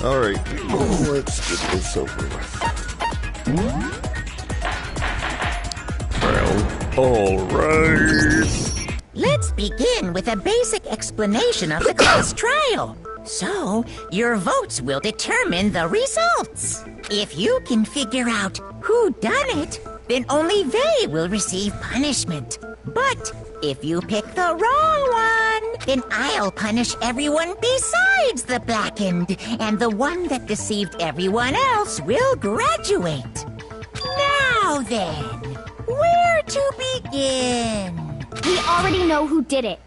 Alright, let's get this over with. Alright. Let's begin with a basic explanation of the class trial. So, your votes will determine the results. If you can figure out who done it, then only they will receive punishment. But if you pick the wrong one, then I'll punish everyone besides the blackened, and the one that deceived everyone else will graduate. Now then, where to begin? We already know who did it.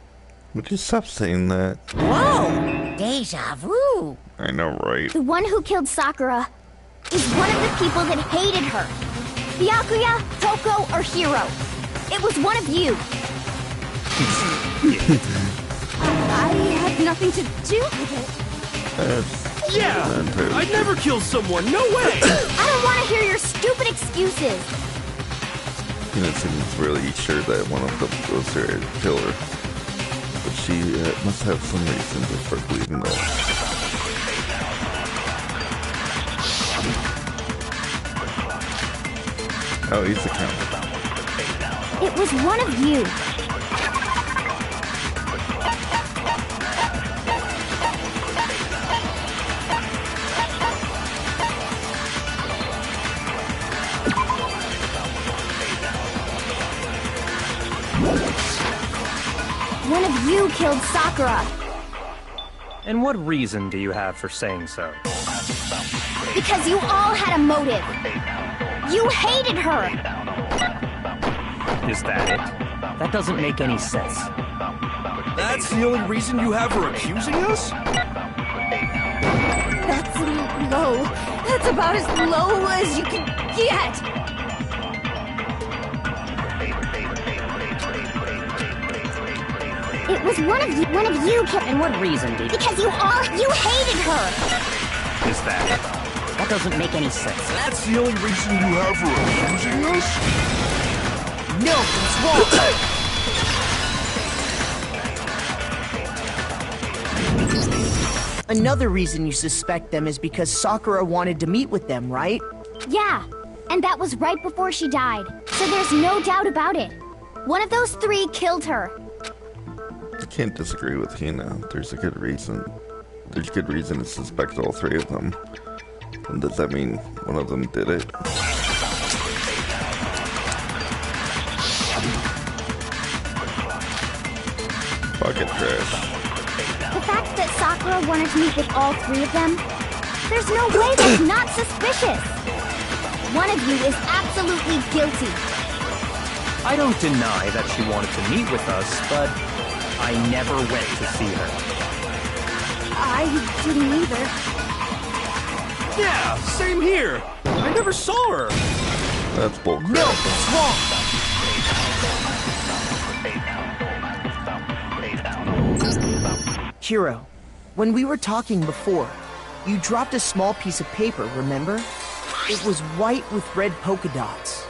Would you stop saying that? Whoa! Deja vu! I know, right? The one who killed Sakura is one of the people that hated her. Byakuya, Toko, or Hiro. It was one of you. I had nothing to do with it. Yeah! I'd never kill someone, no way! I don't want to hear your stupid excuses. Hina seems really sure that one of them was her killer. But she must have some reason for believing that. Oh, he's the count. It was one of you. One of you killed Sakura. And what reason do you have for saying so? Because you all had a motive. You hated her. Is that it? That doesn't make any sense. That's the only reason you have her accusing us? That's low. That's about as low as you can get. It was one of you killed. And what reason did you? Because you hated her. Is that it? That doesn't make any sense. That's the only reason you have her accusing us? No, it's wrong! Another reason you suspect them is because Sakura wanted to meet with them, right? Yeah, and that was right before she died. So there's no doubt about it. One of those three killed her. I can't disagree with Hina. There's a good reason. There's good reason to suspect all three of them. And does that mean one of them did it? Bucket trash. The fact that Sakura wanted to meet with all three of them, there's no way that's not suspicious. One of you is absolutely guilty. I don't deny that she wanted to meet with us, but I never went to see her. I didn't either. Yeah, same here. I never saw her. That's bullcrap. No, it's wrong. Hiro, when we were talking before, you dropped a small piece of paper, remember? It was white with red polka dots.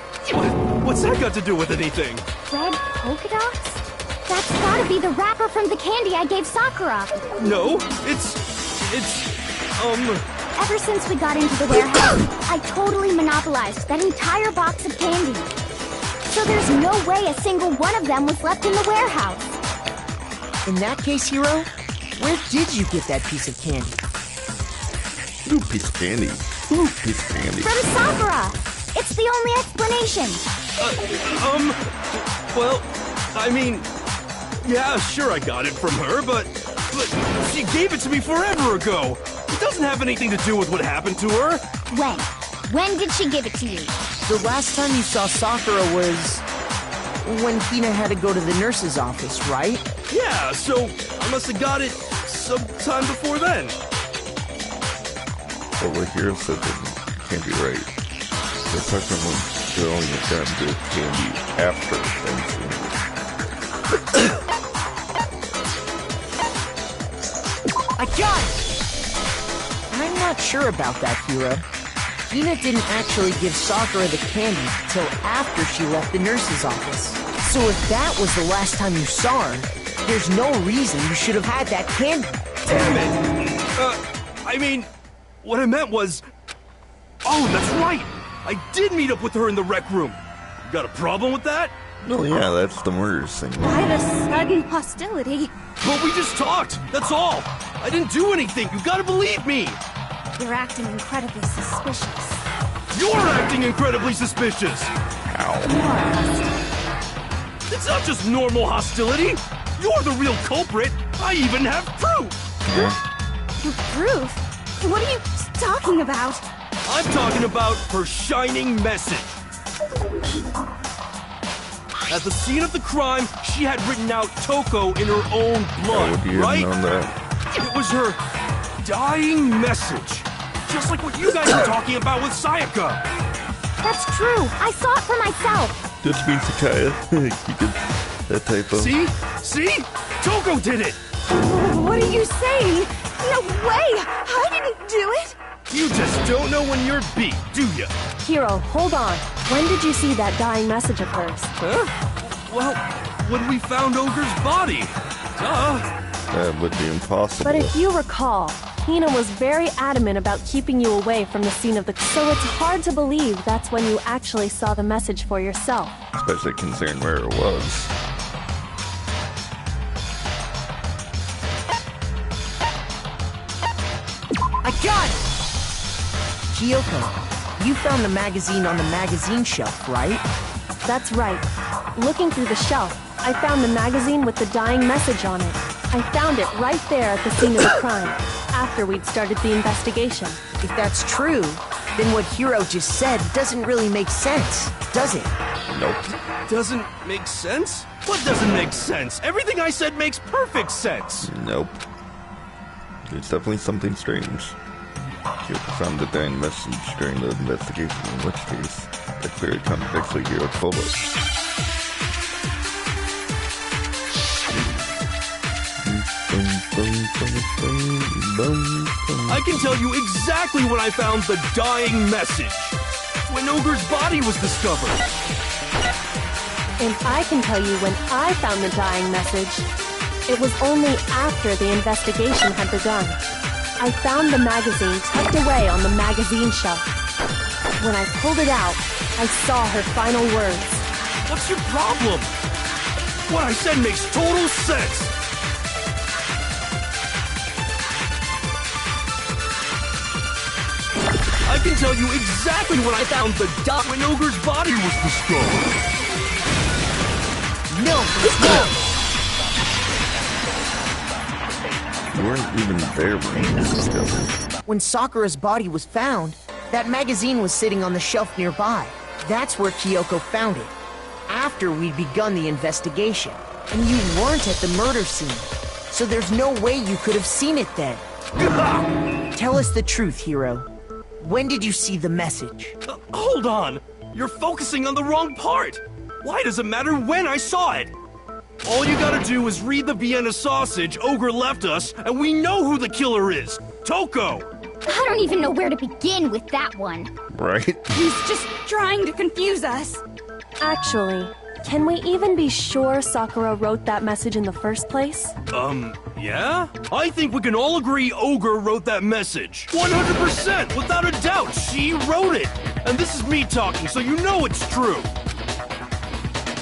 What's that got to do with anything? Red polka dots? That's gotta be the wrapper from the candy I gave Sakura. No, it's Ever since we got into the warehouse, I totally monopolized that entire box of candy. So there's no way a single one of them was left in the warehouse. In that case, Hiro, where did you get that piece of candy? Ooh, piece of candy. Ooh, piece of candy. From Sakura! It's the only explanation. Well, I mean, yeah, sure I got it from her, but she gave it to me forever ago. It doesn't have anything to do with what happened to her. When? When did she give it to you? The last time you saw Sakura was when Hina had to go to the nurse's office, right? Yeah, so I must have got it sometime before then. Well, what Hiro said can't be right. The second one should only have gotten the candy after Thanksgiving. I got it! I'm not sure about that, Hiro. Hina didn't actually give Sakura the candy till after she left the nurse's office. So if that was the last time you saw her, there's no reason you should have had that candy. Damn it! I mean, what I meant was... Oh, that's right! I did meet up with her in the rec room. You got a problem with that? No, yeah, that's the murder scene. Why the sudden hostility? But we just talked, that's all. I didn't do anything, you gotta believe me. You're acting incredibly suspicious. You're acting incredibly suspicious. It's not just normal hostility. You're the real culprit. I even have proof. Proof? What are you talking about? I'm talking about her shining message. At the scene of the crime, she had written out Toko in her own blood, How would you right? have known that? It was her dying message. Just like what you guys were talking about with Sayaka. That's true. I saw it for myself. Just means Sakaya. You could, that typo. See? See? Toko did it! What are you saying? No way! I didn't do it! You just don't know when you're beat, do ya? Hiro, hold on. When did you see that dying message of hers? Huh? Well, when we found Ogre's body. Duh. That would be impossible. But if you recall, Hina was very adamant about keeping you away from the scene of the... So it's hard to believe that's when you actually saw the message for yourself. Especially considering where it was. I got it! Kyoko, you found the magazine on the magazine shelf, right? That's right. Looking through the shelf, I found the magazine with the dying message on it. I found it right there at the scene of the crime, after we'd started the investigation. If that's true, then what Hiro just said doesn't really make sense, does it? Nope. Doesn't make sense? What doesn't make sense? Everything I said makes perfect sense. Nope. There's definitely something strange. Kyoko found the dying message during the investigation, in which case, that clearly contradicts what Hiro told us. I can tell you exactly when I found the dying message. When Ogre's body was discovered. And I can tell you when I found the dying message. It was only after the investigation had begun. I found the magazine tucked away on the magazine shelf. When I pulled it out, I saw her final words. What's your problem? What I said makes total sense. I can tell you exactly when I found the dot when Ogre's body was discovered. No, no! You weren't even there when it was discovered. When Sakura's body was found, that magazine was sitting on the shelf nearby. That's where Kyoko found it, after we'd begun the investigation. And you weren't at the murder scene, so there's no way you could have seen it then. Tell us the truth, Hiro. When did you see the message? Hold on! You're focusing on the wrong part! Why does it matter when I saw it? All you gotta do is read the Vienna sausage Ogre left us, and we know who the killer is! Toko! I don't even know where to begin with that one. Right? He's just trying to confuse us. Actually, can we even be sure Sakura wrote that message in the first place? Yeah? I think we can all agree Ogre wrote that message. 100%, without a doubt, she wrote it! And this is me talking, so you know it's true!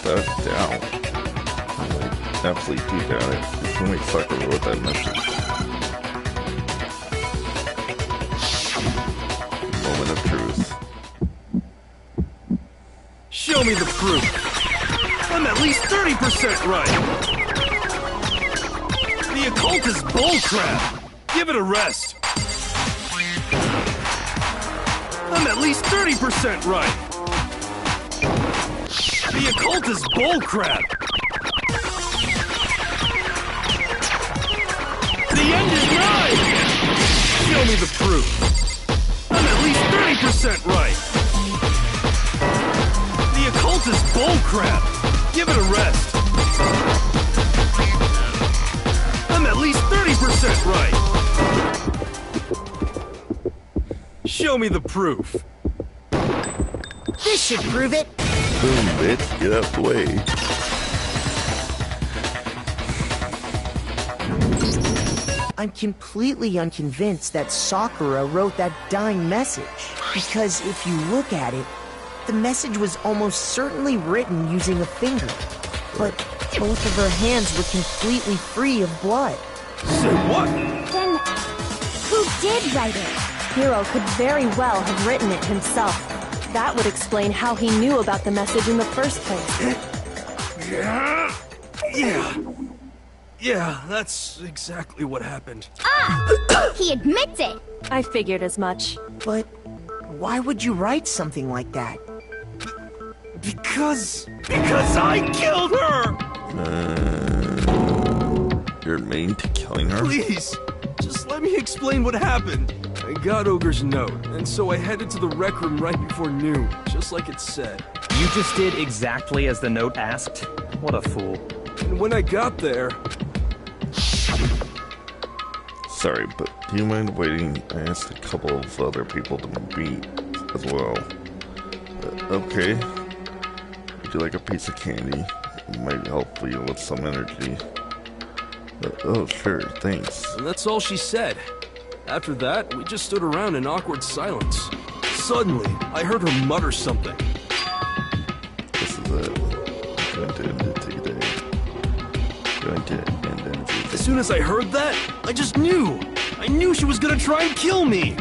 Without a doubt. I absolutely do doubt it. There's no way Sakura wrote that message. Moment of truth. Show me the proof. I'm at least 30% right. The occult is bullcrap. Give it a rest. I'm at least 30% right. The occult is bullcrap. The end is nigh. Show me the proof. I'm at least 30% right. The occult is bullcrap. Give it a rest. I'm at least 30% right. Show me the proof. This should prove it. Boom, bitch. Get out the way. I'm completely unconvinced that Sakura wrote that dying message. Because if you look at it, the message was almost certainly written using a finger. But both of her hands were completely free of blood. Say what? Then, who did write it? Hiro could very well have written it himself. That would explain how he knew about the message in the first place. Yeah, that's exactly what happened. Ah! He admits it! I figured as much. But why would you write something like that? Because I killed her! You're mean to killing her? Please, just let me explain what happened. I got Ogre's note, and so I headed to the rec room right before noon, just like it said. You just did exactly as the note asked? What a fool. And when I got there... Sorry, but do you mind waiting? I asked a couple of other people to meet as well. Okay. Would you like a piece of candy? It might help you with some energy. Oh, sure, thanks. And that's all she said. After that, we just stood around in awkward silence. Suddenly, I heard her mutter something. This is it. Going to end it today. Going to end everything. As soon as I heard that, I just knew. I knew she was gonna try and kill me.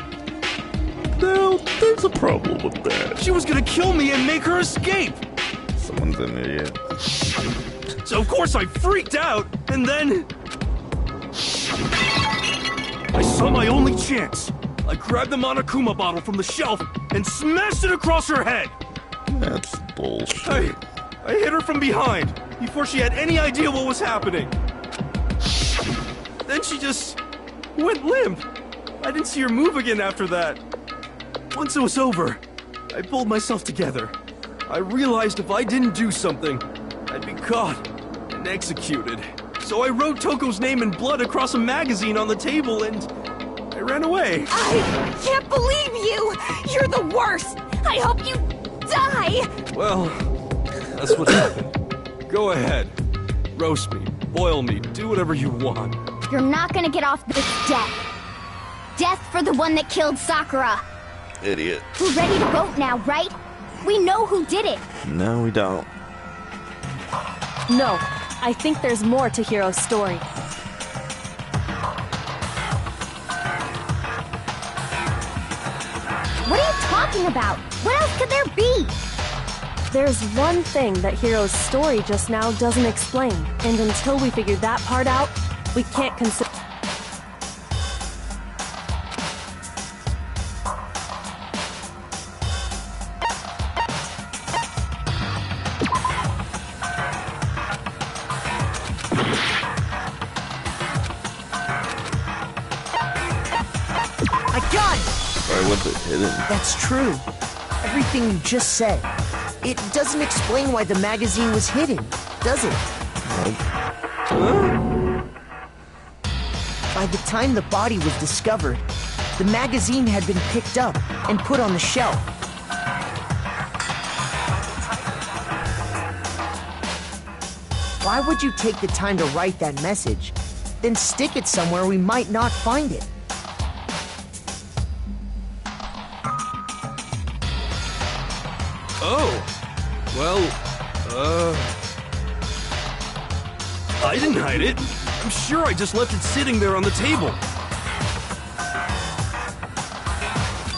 Now, there's a problem with that. She was gonna kill me and make her escape. Someone's an idiot. So of course I freaked out, and then... I saw my only chance. I grabbed the Monokuma bottle from the shelf and smashed it across her head. That's bullshit. I hit her from behind before she had any idea what was happening. Then she just went limp. I didn't see her move again after that. Once it was over, I pulled myself together. I realized if I didn't do something, I'd be caught and executed. So I wrote Toko's name in blood across a magazine on the table and I ran away. I can't believe you! You're the worst! I hope you die! Well, that's what happened. Go ahead. Roast me, boil me, do whatever you want. You're not gonna get off this death. Death for the one that killed Sakura. Idiot. We're ready to vote now, right? We know who did it. No, we don't. No, I think there's more to Hiro's story. What are you talking about? What else could there be? There's one thing that Hiro's story just now doesn't explain, and until we figure that part out, we can't consider... Why was it hidden? That's true. Everything you just said. It doesn't explain why the magazine was hidden, does it? By the time the body was discovered, the magazine had been picked up and put on the shelf. Why would you take the time to write that message, then stick it somewhere we might not find it? Oh, well, I didn't hide it. I'm sure I just left it sitting there on the table.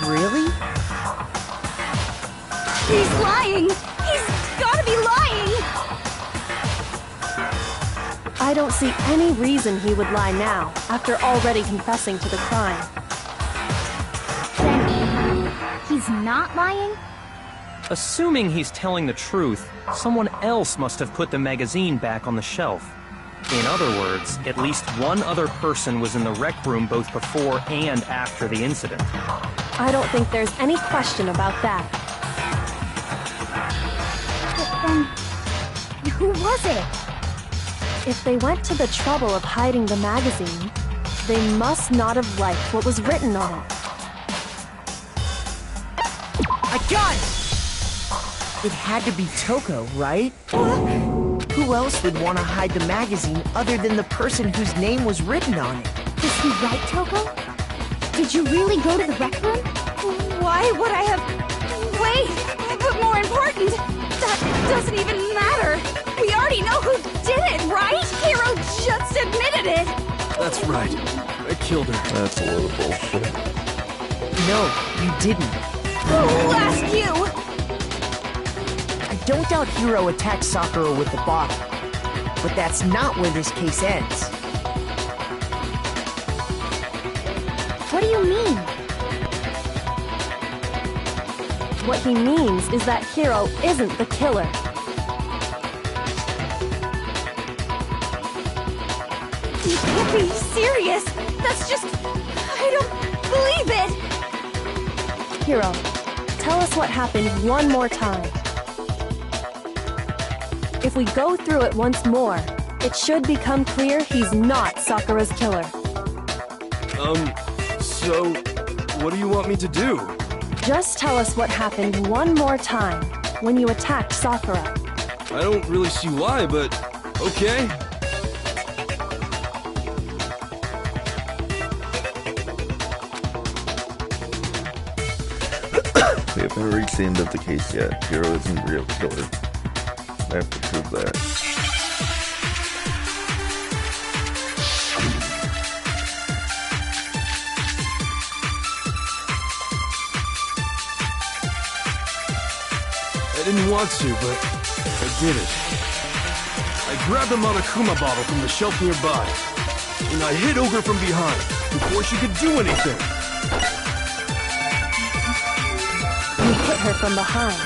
Really? He's lying! He's gotta be lying! I don't see any reason he would lie now, after already confessing to the crime. Then, he's not lying? Assuming he's telling the truth, someone else must have put the magazine back on the shelf. In other words, at least one other person was in the rec room both before and after the incident. I don't think there's any question about that. But then, who was it? If they went to the trouble of hiding the magazine, they must not have liked what was written on it. A gun! It had to be Toko, right? Who else would want to hide the magazine other than the person whose name was written on it? This he right, Toko? Did you really go to the rec room? Why would I have... Wait, but more important, that doesn't even matter. We already know who did it, right? Hiro just admitted it. That's right. I killed her. That's a little bullshit. No, you didn't. Who asked you? I don't doubt Hiro attacked Sakura with the bottle. But that's not where this case ends. What do you mean? What he means is that Hiro isn't the killer. You can't be serious. That's just... I don't believe it. Hiro, tell us what happened one more time. If we go through it once more, it should become clear he's not Sakura's killer. So... what do you want me to do? Just tell us what happened one more time when you attacked Sakura. I don't really see why, but... okay. We haven't reached the end of the case yet. Hiro isn't the real killer. I have to prove that. I didn't want to, but I did it. I grabbed the Monokuma bottle from the shelf nearby, and I hit Ogre from behind before she could do anything. You hit her from behind.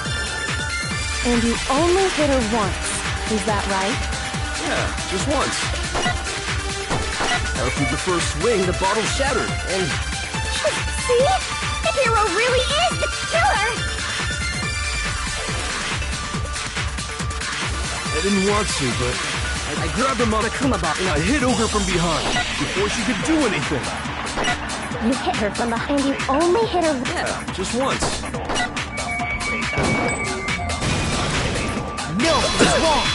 And you only hit her once. Is that right? Yeah, just once. After the first swing, the bottle shattered, and... See? Hiro really is the killer! I didn't want to, but I grabbed the Monokuma bottle and I hit Ogre from behind before she could do anything. You hit her from behind. You only hit her. Yeah, just once. No, it's wrong!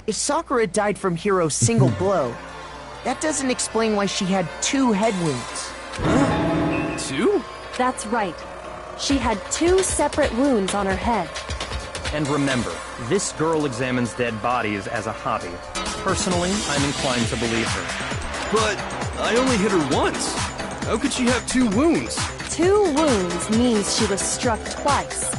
If Sakura died from Hiro's single blow, that doesn't explain why she had 2 head wounds. 2? That's right. She had 2 separate wounds on her head. And remember, this girl examines dead bodies as a hobby. Personally, I'm inclined to believe her. But I only hit her once. How could she have 2 wounds? 2 wounds means she was struck twice.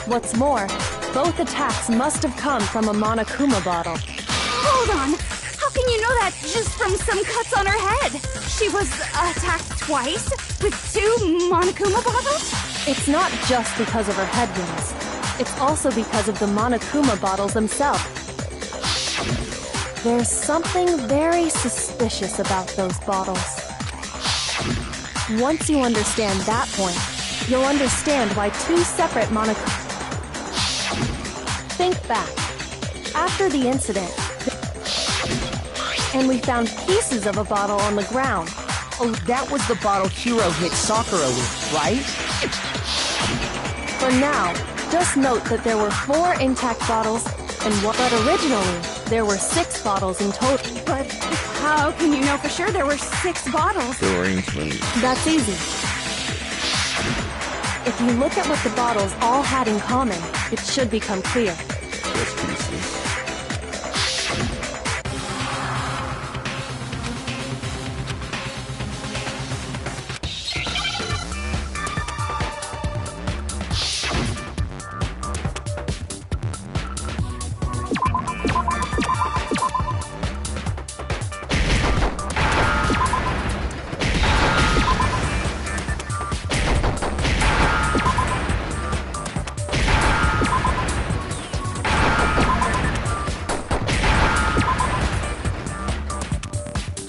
What's more, both attacks must have come from a Monokuma bottle. Hold on. How can you know that just from some cuts on her head? She was attacked twice with 2 Monokuma bottles? It's not just because of her head wounds. It's also because of the Monokuma bottles themselves. There's something very suspicious about those bottles. Once you understand that point, you'll understand why 2 separate Monokuma... Think back. After the incident, and we found pieces of a bottle on the ground. Oh, that was the bottle Hiro hit Sakura with, right? For now, just note that there were 4 intact bottles, but originally, there were 6 bottles in total. But how can you know for sure there were 6 bottles? The arrangement. That's easy. If you look at what the bottles all had in common, it should become clear. Chess pieces.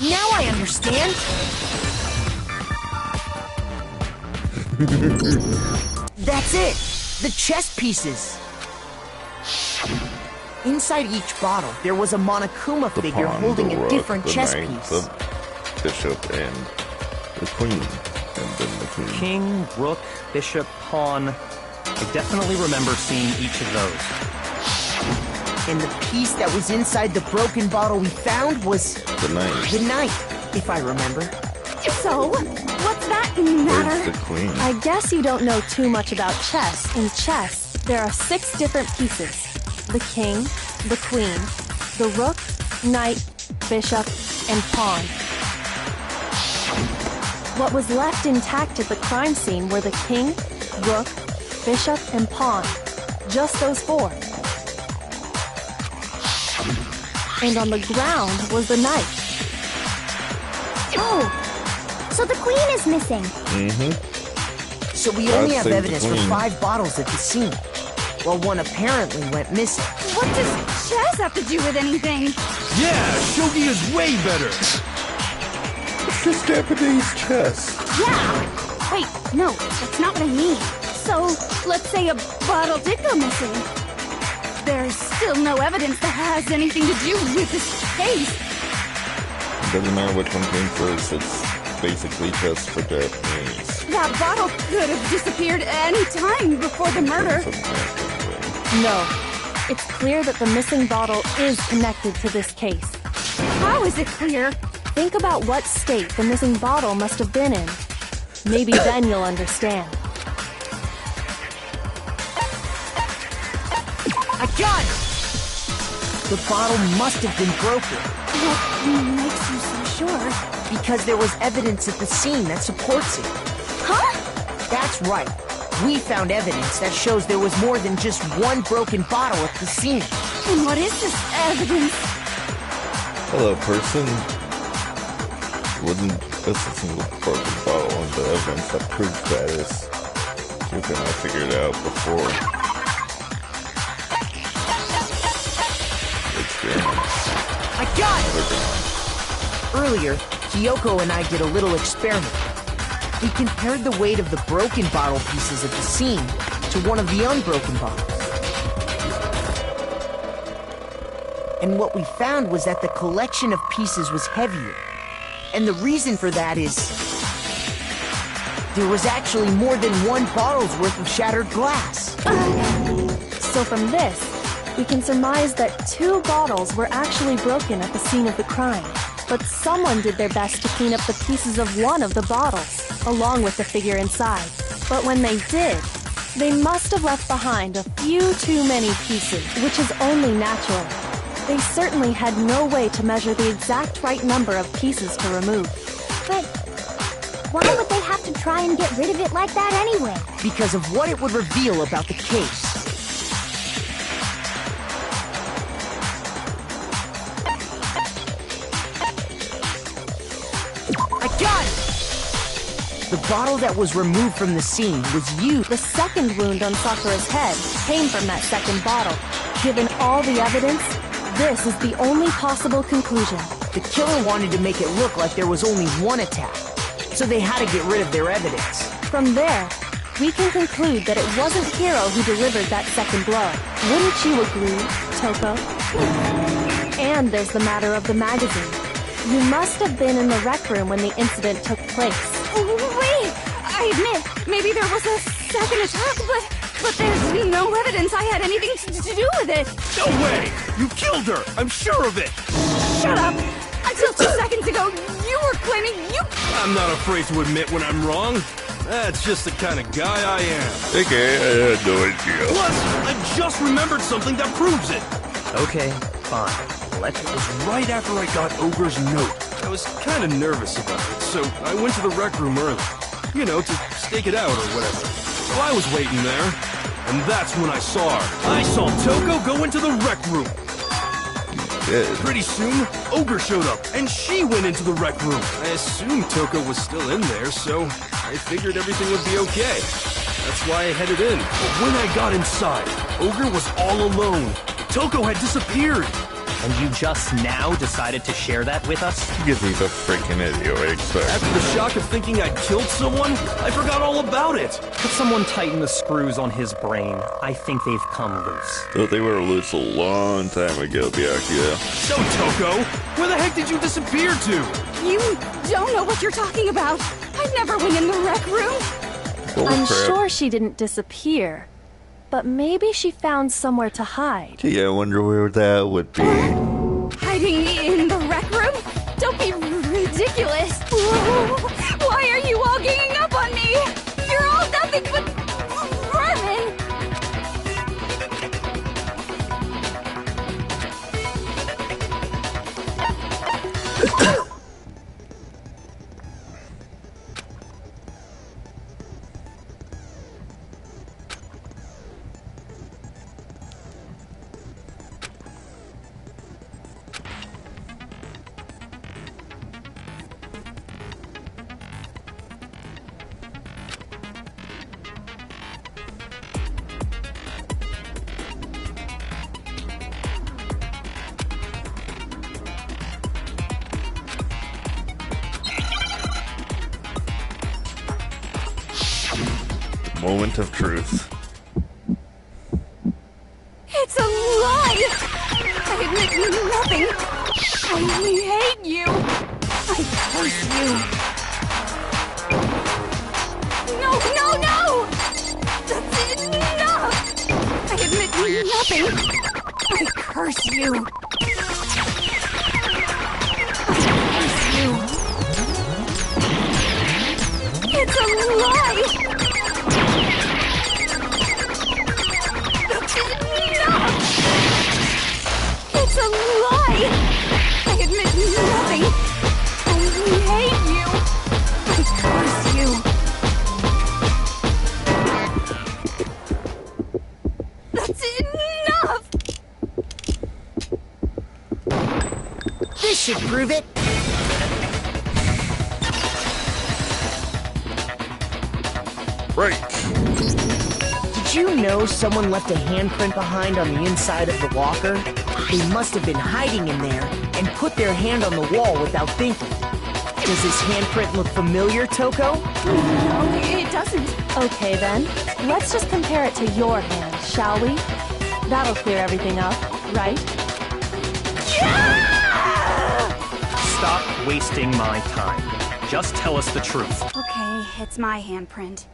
Now I understand! That's it! The chess pieces! Inside each bottle, there was a Monokuma The figure pawn, holding the a rook, different the chess knight, piece. the bishop, and the queen. And then the queen. King, rook, bishop, pawn. I definitely remember seeing each of those. And the piece that was inside the broken bottle we found was... The knife. The knife, if I remember. So, what's that Where's matter? the queen? I guess you don't know too much about chess. In chess, there are 6 different pieces. The king, the queen, the rook, knight, bishop, and pawn. What was left intact at the crime scene were the king, rook, bishop, and pawn. Just those 4. And on the ground was the knife. Oh, so the queen is missing. So we only have saved the evidence for queen. 5 bottles at the scene, while one apparently went missing. What does chess have to do with anything? Yeah, shogi is way better. It's just Japanese chess. Yeah. Wait, no, that's not what I mean. So, let's say a bottle did go missing. There's still no evidence that has anything to do with this case. It doesn't matter which one came first, it's basically chess for Japanese. That bottle could have disappeared any time before the murder. No. It's clear that the missing bottle is connected to this case. How is it clear? Think about what state the missing bottle must have been in. Maybe then you'll understand. I got it! The bottle must have been broken. What makes you so sure? Because there was evidence at the scene that supports it. Huh? That's right. We found evidence that shows there was more than just one broken bottle at the scene. And what is this evidence? Hello, person. It wasn't just a single broken bottle, and the evidence that proves that is something I figured out before. I got it! Earlier, Kyoko and I did a little experiment. We compared the weight of the broken bottle pieces at the scene to one of the unbroken bottles. And what we found was that the collection of pieces was heavier. And the reason for that is... there was actually more than one bottle's worth of shattered glass. So from this, we can surmise that 2 bottles were actually broken at the scene of the crime. But someone did their best to clean up the pieces of one of the bottles, along with the figure inside. But when they did, they must have left behind a few too many pieces, which is only natural. They certainly had no way to measure the exact right number of pieces to remove. But why would they have to try and get rid of it like that anyway? Because of what it would reveal about the case. I got it! The bottle that was removed from the scene was used. The second wound on Sakura's head came from that second bottle. Given all the evidence, this is the only possible conclusion. The killer wanted to make it look like there was only one attack, so they had to get rid of their evidence. From there, we can conclude that it wasn't Hiro who delivered that second blow. Wouldn't you agree, Toko? And there's the matter of the magazine. You must have been in the rec room when the incident took place. Wait! I admit, maybe there was a second attack, but there's no evidence I had anything to do with it. No way! You killed her! I'm sure of it! Shut up! Until 2 seconds ago, you were claiming you... I'm not afraid to admit when I'm wrong. That's just the kind of guy I am. Okay, I had no idea. Plus, I just remembered something that proves it. Okay, fine. It was right after I got Ogre's note. I was kind of nervous about it, so I went to the rec room early. You know, to stake it out or whatever. So I was waiting there, and that's when I saw her. I saw Toko go into the rec room. Pretty soon, Ogre showed up, and she went into the rec room. I assumed Toko was still in there, so I figured everything would be okay. That's why I headed in. But when I got inside, Ogre was all alone. Toko had disappeared. And you just now decided to share that with us? Because he's a freaking idiot, I expect. After the shock of thinking I'd killed someone, I forgot all about it. Could someone tighten the screws on his brain? I think they've come loose. So they were loose a long time ago, Byakuya. So, Toko, where the heck did you disappear to? You don't know what you're talking about. I never went in the rec room. Holy I'm crap. sure she didn't disappear. but maybe she found somewhere to hide. Gee, I wonder where that would be. Hiding in the rec room? Don't be ridiculous. Why are you all ganging up on me? You're all nothing but vermin. Moment of truth. It's a lie! I admit nothing. I hate you. I curse you. No, no, no! That's enough! I admit nothing. I curse you. I curse you. It's a lie! It's a lie! I admit nothing! I hate you! I curse you! That's enough! This should prove it. Right. Did you know someone left a handprint behind on the inside of the locker? They must have been hiding in there and put their hand on the wall without thinking. Does this handprint look familiar, Toko? No, it doesn't. Okay then, let's just compare it to your hand, shall we? That'll clear everything up, right? Stop wasting my time. Just tell us the truth. Okay, it's my handprint.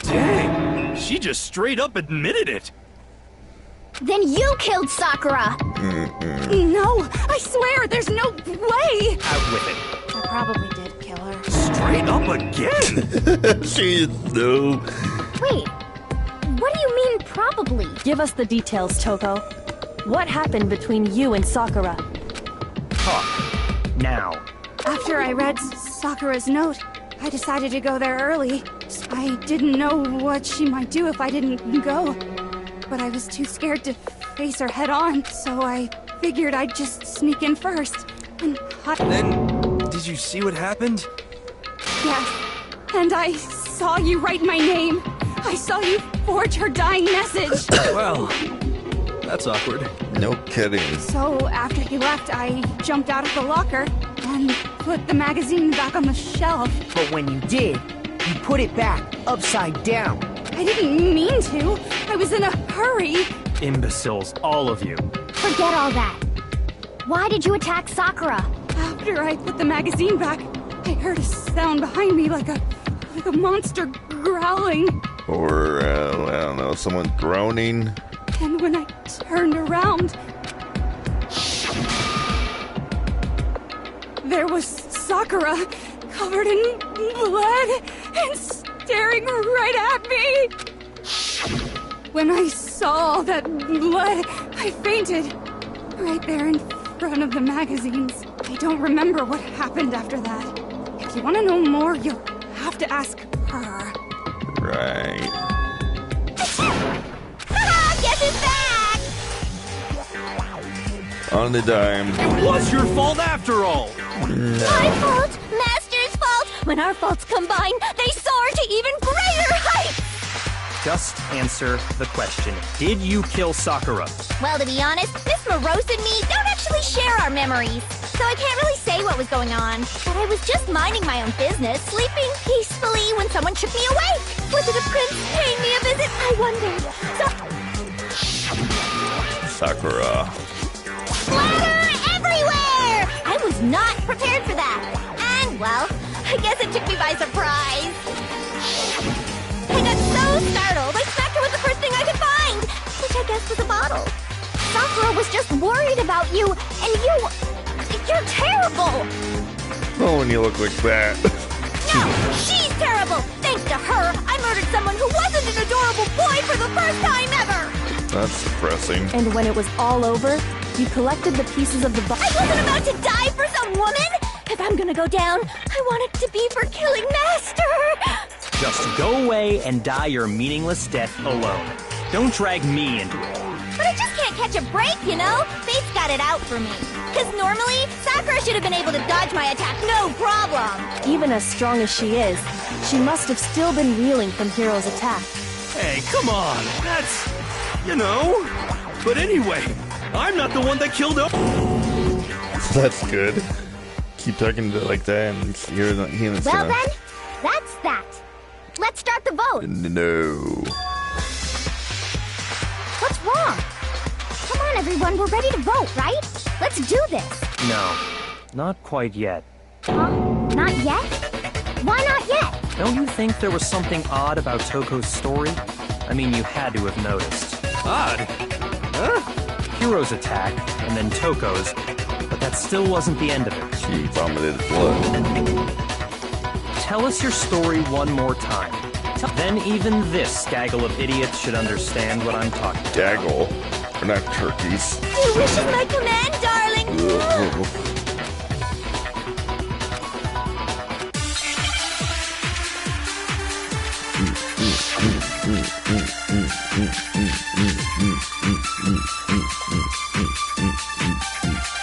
Dang, she just straight up admitted it. Then you killed Sakura! No, I swear, there's no way! Out with it. I probably did kill her. Straight up again. She no. Wait, what do you mean probably? Give us the details, Toko. What happened between you and Sakura? Talk. Now. After I read Sakura's note, I decided to go there early. I didn't know what she might do if I didn't go. But I was too scared to face her head on, so I figured I'd just sneak in first. And Then, did you see what happened? yes, and I saw you write my name. I saw you forge her dying message. Well, that's awkward. No kidding. So after you left, I jumped out of the locker and put the magazine back on the shelf. But when you did, you put it back, upside down. I didn't mean to. I was in a hurry. Imbeciles, all of you. Forget all that. Why did you attack Sakura? After I put the magazine back, I heard a sound behind me like a monster growling. Or, I don't know, someone groaning. And when I turned around, there was Sakura, covered in blood and staring right at me. When I saw all that blood, I fainted. Right there in front of the magazines. I don't remember what happened after that. If you want to know more, you'll have to ask her. Right. Guess who's back? On the dime. It was your fault after all. My fault, Master's fault. When our faults combine, they soar to even greater heights. Just answer the question. Did you kill Sakura? Well, to be honest, Miss Morose and me don't actually share our memories, so I can't really say what was going on. But I was just minding my own business, sleeping peacefully when someone shook me awake. Was it a prince paying me a visit? I wondered. Sakura. Splatter everywhere! I was not prepared for that. And, well, I guess it took me by surprise. I got so startled, I smacked her with the first thing I could find. bottle. Sakura was just worried about you, and you're terrible! Oh, when you look like that. No, she's terrible! Thanks to her, I murdered someone who wasn't an adorable boy for the first time ever! That's depressing. And when it was all over, you collected the pieces of the body. I wasn't about to die for some woman! If I'm gonna go down, I want it to be for killing Master! Just go away and die your meaningless death alone. Don't drag me into it. But I just can't catch a break, you know? Fate's got it out for me. Because normally, Sakura should have been able to dodge my attack, no problem! Even as strong as she is, she must have still been reeling from Hiro's attack. Hey, come on. That's... you know... But anyway, I'm not the one that killed him. That's good. Keep talking to it like that, and you're not. Well then, that's that. Let's start the vote. No. What's wrong? Come on, everyone, we're ready to vote, right? Let's do this. No, not quite yet. Huh? Not yet? Why not yet? Don't you think there was something odd about Toko's story? I mean, you had to have noticed. Odd? Huh? Hiro's attack, and then Toko's, but that still wasn't the end of it. She vomited blood. Tell us your story one more time. Then even this gaggle of idiots should understand what I'm talking about. Gaggle? We're not turkeys. Your wish is my command, darling!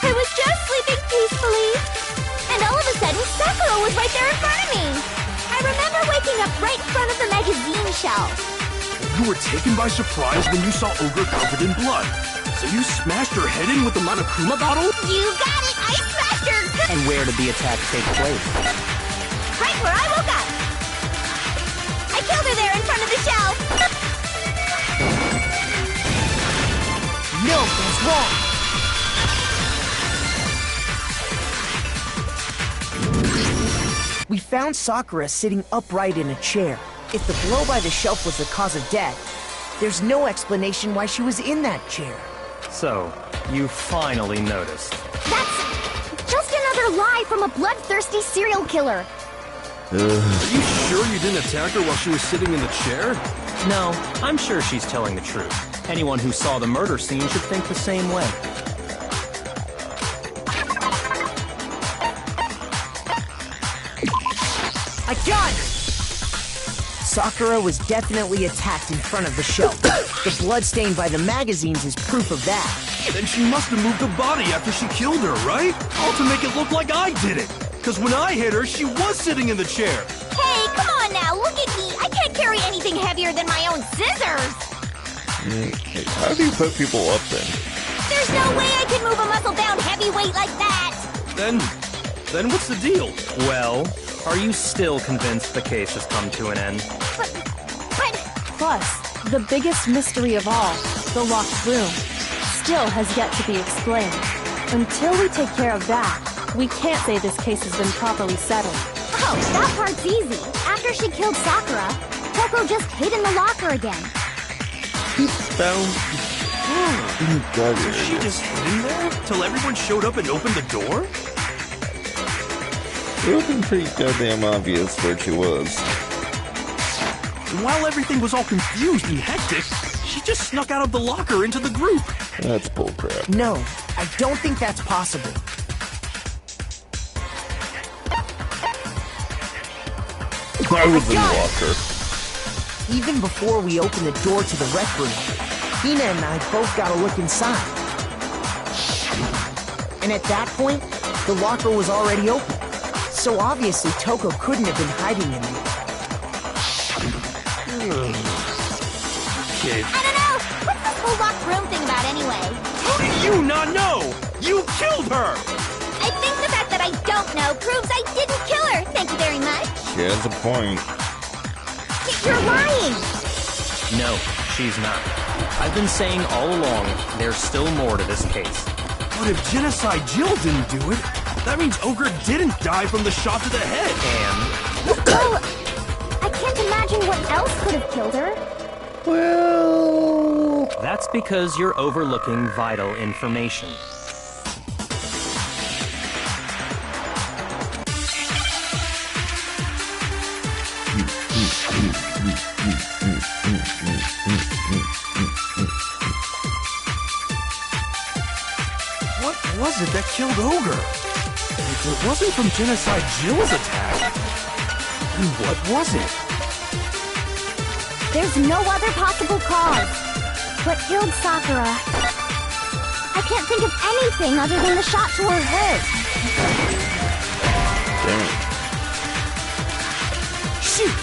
I was just sleeping peacefully, and all of a sudden, Sakura was right there in front of me. I remember waking up right in front of the magazine shelf. You were taken by surprise when you saw Ogre covered in blood. So you smashed her head in with the Monokuma bottle? You got it! I smashed her! And where did the attack take place? Right where I woke up! I killed her there in front of the shelf! No, that's wrong. We found Sakura sitting upright in a chair. If the blow by the shelf was the cause of death, there's no explanation why she was in that chair. So, you finally noticed. That's just another lie from a bloodthirsty serial killer. Are you sure you didn't attack her while she was sitting in the chair? No, I'm sure she's telling the truth. Anyone who saw the murder scene should think the same way. I got it! Sakura was definitely attacked in front of the shelf. The blood stained by the magazines is proof of that. Then she must have moved the body after she killed her, right? All to make it look like I did it. Because when I hit her, she was sitting in the chair. Hey, come on now, look at me. I can't carry anything heavier than my own scissors. Hey, how do you put people up then? There's no way I can move a muscle-bound heavyweight like that. Then what's the deal? Well, are you still convinced the case has come to an end? But... Plus, the biggest mystery of all, the locked room, still has yet to be explained. Until we take care of that, we can't say this case has been properly settled. Oh, that part's easy. After she killed Sakura, Toko just hid in the locker again. He found... So she just hid in there till everyone showed up and opened the door? It would have been pretty goddamn obvious where she was. And while everything was all confused and hectic, she just snuck out of the locker into the group. That's bullcrap. No, I don't think that's possible. I was in the locker. Even before we opened the door to the rec room, Hina and I both got a look inside. And at that point, the locker was already open. So obviously Toko couldn't have been hiding in there. Kid, I don't know. What's this whole locked room thing about anyway? how do you not know? You killed her! I think the fact that I don't know proves I didn't kill her. Thank you very much. She has a point. You're lying. No, she's not. I've been saying all along, there's still more to this case. But if Genocide Jill didn't do it, that means Ogre didn't die from the shot to the head. And Well, I can't imagine what else could have killed her. Well... That's because you're overlooking vital information. What was it that killed Ogre? If it wasn't from Genocide Jill's attack, then what was it? There's no other possible cause. What killed Sakura? I can't think of anything other than the shot to her head. Damn it. Shoot!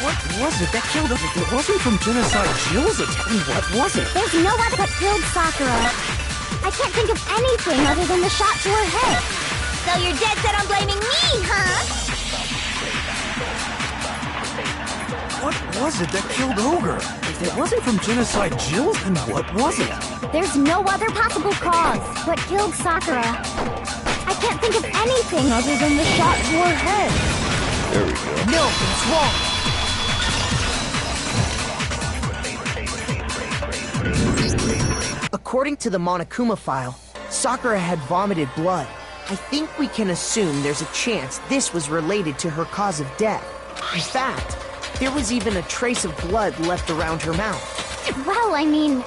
What was it that killed her? If it wasn't from Genocide Jill's attack, then what was it? There's no other what killed Sakura. I can't think of anything other than the shot to her head. So you're dead set on blaming me, huh? What was it that killed Ogre? If it wasn't from Genocide Jill's, then what was it? There's no other possible cause. What killed Sakura? I can't think of anything other than the shot to her head. There we go. No, it's wrong. According to the Monokuma file, Sakura had vomited blood. I think we can assume there's a chance this was related to her cause of death. In fact, there was even a trace of blood left around her mouth. Well, I mean,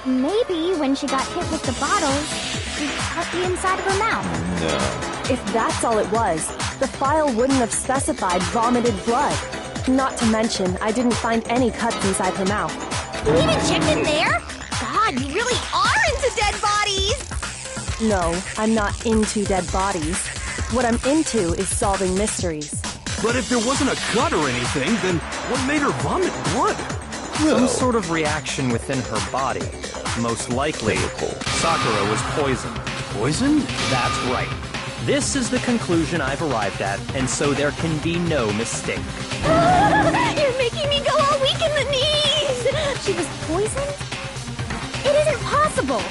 maybe when she got hit with the bottles, she cut the inside of her mouth. No. If that's all it was, the file wouldn't have specified vomited blood. Not to mention, I didn't find any cuts inside her mouth. You even checked in there? God, you really are into dead bodies! No, I'm not into dead bodies. What I'm into is solving mysteries. But if there wasn't a cut or anything, then what made her vomit blood? Some sort of reaction within her body. Most likely, Sakura was poisoned. Poison? That's right. This is the conclusion I've arrived at, and so there can be no mistake. You're making me go all weak in the knees! She was poisoned? It isn't possible!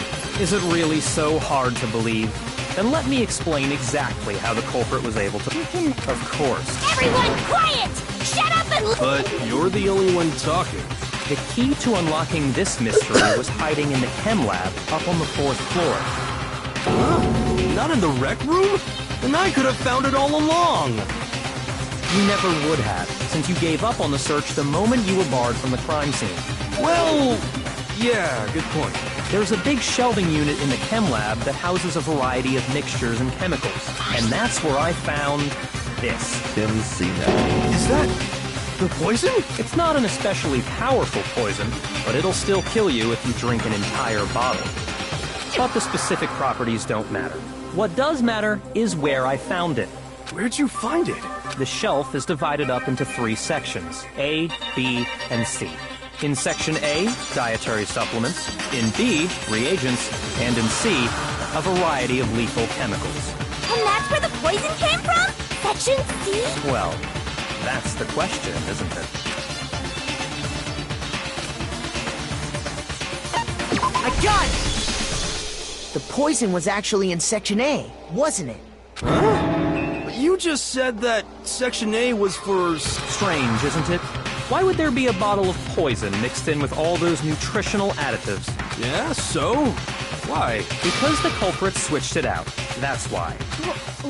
Is it really so hard to believe? Then let me explain exactly how the culprit was able to... Of course. Everyone, quiet! Shut up and... But you're the only one talking. The key to unlocking this mystery was hiding in the chem lab up on the 4th floor. Huh? Not in the rec room? Then I could have found it all along. You never would have, since you gave up on the search the moment you were barred from the crime scene. Well, yeah, good point. There's a big shelving unit in the chem lab that houses a variety of mixtures and chemicals. And that's where I found this. MCNA. Is that the poison? It's not an especially powerful poison, but it'll still kill you if you drink an entire bottle. But the specific properties don't matter. What does matter is where I found it. Where'd you find it? The shelf is divided up into 3 sections, A, B, and C. In Section A, dietary supplements. In B, reagents. And in C, a variety of lethal chemicals. And that's where the poison came from? Section C? Well, that's the question, isn't it? I got it! The poison was actually in Section A, wasn't it? Huh? But you just said that Section A was for... Strange, isn't it? Why would there be a bottle of poison mixed in with all those nutritional additives? Yeah, so? Why? Because the culprit switched it out. That's why.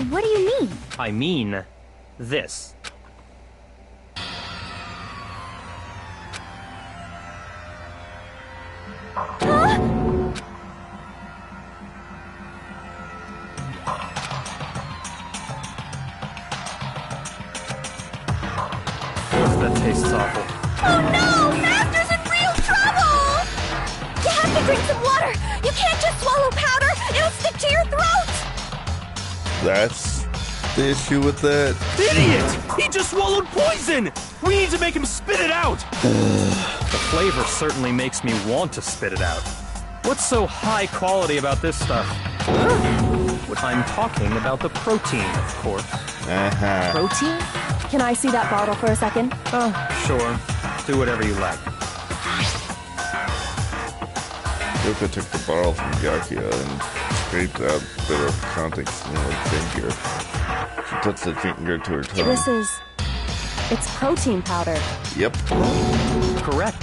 What do you mean? I mean, this. That tastes awful. Oh no! Master's in real trouble! You have to drink some water! You can't just swallow powder! It'll stick to your throat! That's the issue with that. Idiot! He just swallowed poison! We need to make him spit it out! The flavor certainly makes me want to spit it out. What's so high quality about this stuff? I'm talking about the protein, of course. Uh-huh. Protein? Can I see that bottle for a second? Oh, sure. Do whatever you like. Luca took the bottle from Yakia and scraped out a bit of contents in her finger. She puts the finger to her tongue. It's protein powder. Yep. correct.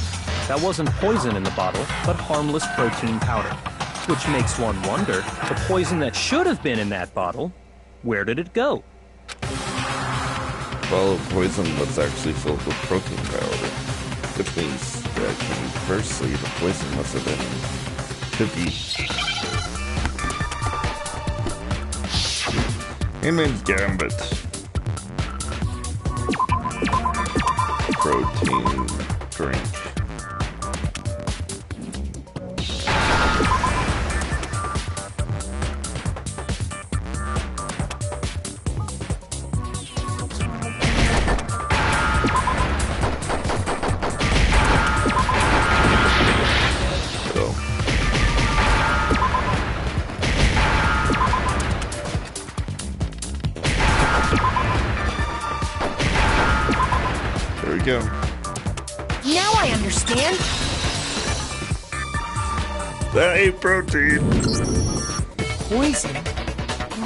That wasn't poison in the bottle, but harmless protein powder. Which makes one wonder, the poison that should have been in that bottle, where did it go? Well, poison was actually filled with protein powder, which means that conversely, the poison must have been cookie. Hammond's Gambit. Protein drink. Go. Now I understand. That ain't protein. Poison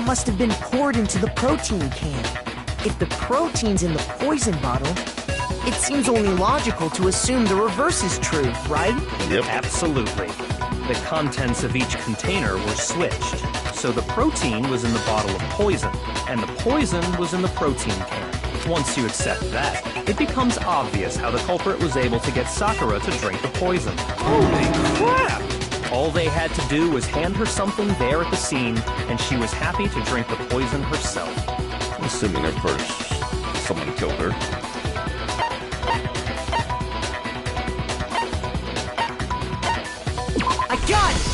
must have been poured into the protein can. If the protein's in the poison bottle, it seems only logical to assume the reverse is true, right? Yep. Absolutely. The contents of each container were switched. So the protein was in the bottle of poison, and the poison was in the protein can. Once you accept that, it becomes obvious how the culprit was able to get Sakura to drink the poison. Holy crap! All they had to do was hand her something there at the scene, and she was happy to drink the poison herself. Assuming, of course, someone killed her. I got it!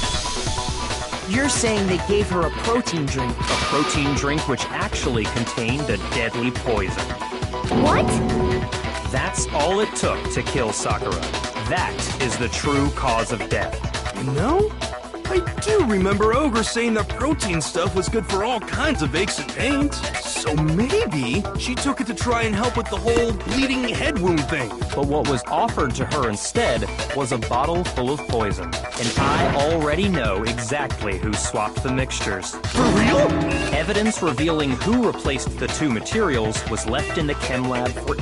You're saying they gave her a protein drink. A protein drink which actually contained a deadly poison. What? That's all it took to kill Sakura. That is the true cause of death. You know, I do remember Ogre saying that protein stuff was good for all kinds of aches and pains. So maybe she took it to try and help with the whole bleeding head wound thing. But what was offered to her instead was a bottle full of poison. And I already know exactly who swapped the mixtures. For real? Evidence revealing who replaced the two materials was left in the chem lab for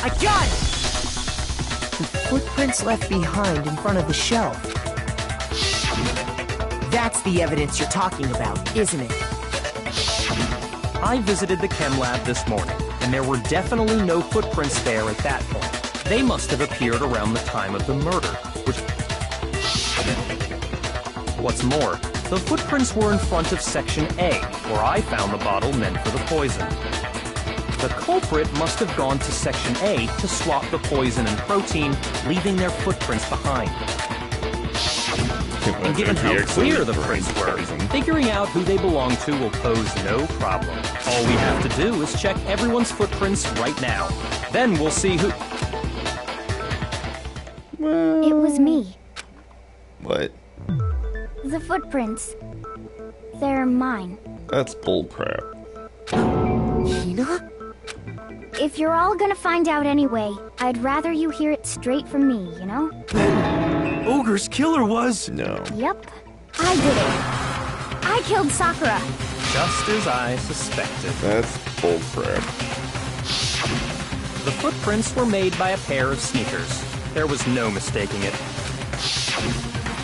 I got it! The footprints left behind in front of the shelf. That's the evidence you're talking about, isn't it? I visited the chem lab this morning, and there were definitely no footprints there at that point. They must have appeared around the time of the murder, What's more, the footprints were in front of Section A, where I found the bottle meant for the poison. The culprit must have gone to Section A to swap the poison and protein, leaving their footprints behind. And given how clear the prints were, figuring out who they belong to will pose no problem. All we have to do is check everyone's footprints right now. Then we'll see who... It was me. What? The footprints. They're mine. That's bullcrap. Hina? If you're all gonna find out anyway, I'd rather you hear it straight from me, you know? Ogre's killer was... No. Yep. I did it. I killed Sakura. Just as I suspected. That's bullcrap. The footprints were made by a pair of sneakers. There was no mistaking it.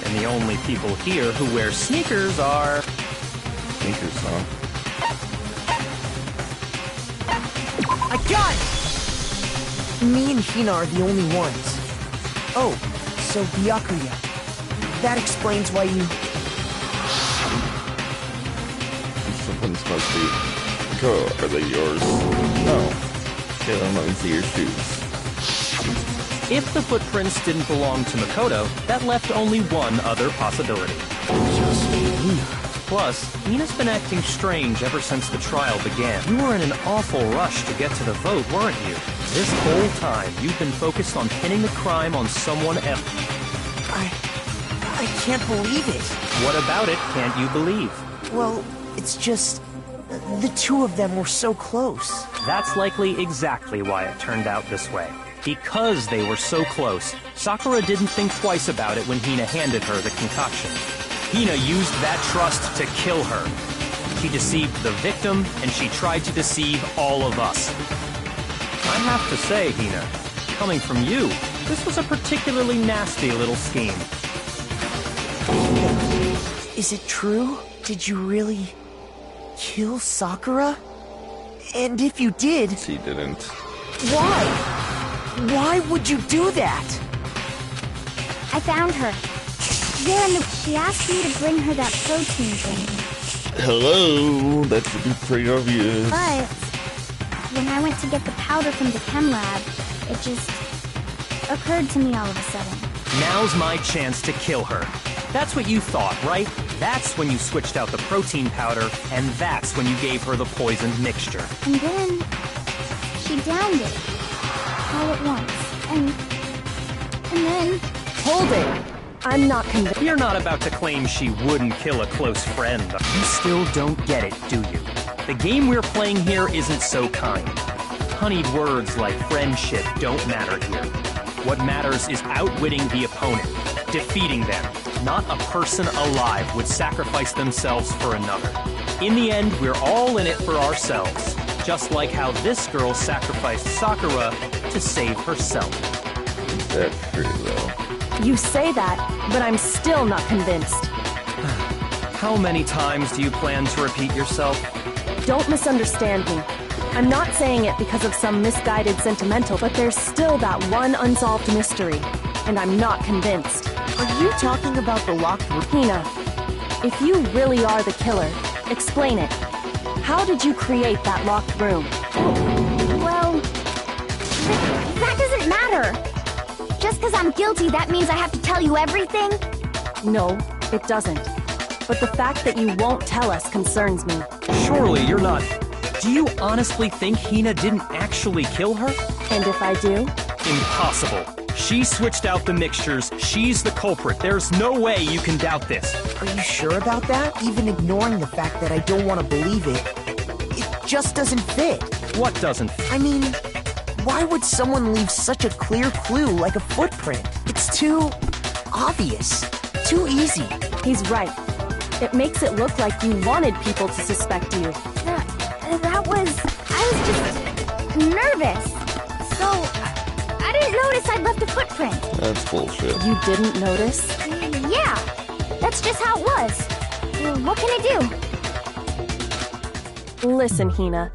And the only people here who wear sneakers are... Sneakers, huh? I got it! Me and Hina are the only ones. Oh, so Byakuya. That explains why you... Someone's supposed to be... Cool. Are they yours? No. Get them into your shoes. If the footprints didn't belong to Makoto, that left only one other possibility. Just Hina. Plus, Hina's been acting strange ever since the trial began. You were in an awful rush to get to the vote, weren't you? This whole time, you've been focused on pinning the crime on someone else. I can't believe it. What about it can't you believe? Well, it's just... the two of them were so close. That's likely exactly why it turned out this way. Because they were so close, Sakura didn't think twice about it when Hina handed her the concoction. Hina used that trust to kill her. She deceived the victim, and she tried to deceive all of us. I have to say, Hina, coming from you, this was a particularly nasty little scheme. Is it true? Did you really kill Sakura? And if you did, She didn't. why? Why would you do that? I found her. Yeah, and she asked me to bring her that protein thing. Hello? That should be pretty obvious. But when I went to get the powder from the chem lab, it just occurred to me all of a sudden. Now's my chance to kill her. That's what you thought, right? That's when you switched out the protein powder, and that's when you gave her the poisoned mixture. And then she downed it all at once. And then Hold it! I'm not convinced. You're not about to claim she wouldn't kill a close friend. You still don't get it, do you? The game we're playing here isn't so kind. Honeyed words like friendship don't matter here. What matters is outwitting the opponent, defeating them. Not a person alive would sacrifice themselves for another. In the end, we're all in it for ourselves, just like how this girl sacrificed Sakura to save herself. That's true, though. You say that, but I'm still not convinced. How many times do you plan to repeat yourself? Don't misunderstand me. I'm not saying it because of some misguided sentimental, but there's still that one unsolved mystery, and I'm not convinced. Are you talking about the locked room? Hina, if you really are the killer, explain it. How did you create that locked room? well, that doesn't matter. Just because I'm guilty, that means I have to tell you everything? No, it doesn't. But the fact that you won't tell us concerns me. Surely you're not... Do you honestly think Hina didn't actually kill her? And if I do? Impossible. She switched out the mixtures. She's the culprit. There's no way you can doubt this. Are you sure about that? Even ignoring the fact that I don't want to believe it, it just doesn't fit. What doesn't? I mean, why would someone leave such a clear clue like a footprint? It's too obvious. Too easy. He's right. It makes it look like you wanted people to suspect you. I was just nervous. So, I didn't notice I'd left a footprint. That's bullshit. You didn't notice? Yeah, that's just how it was. What can I do? Listen, Hina.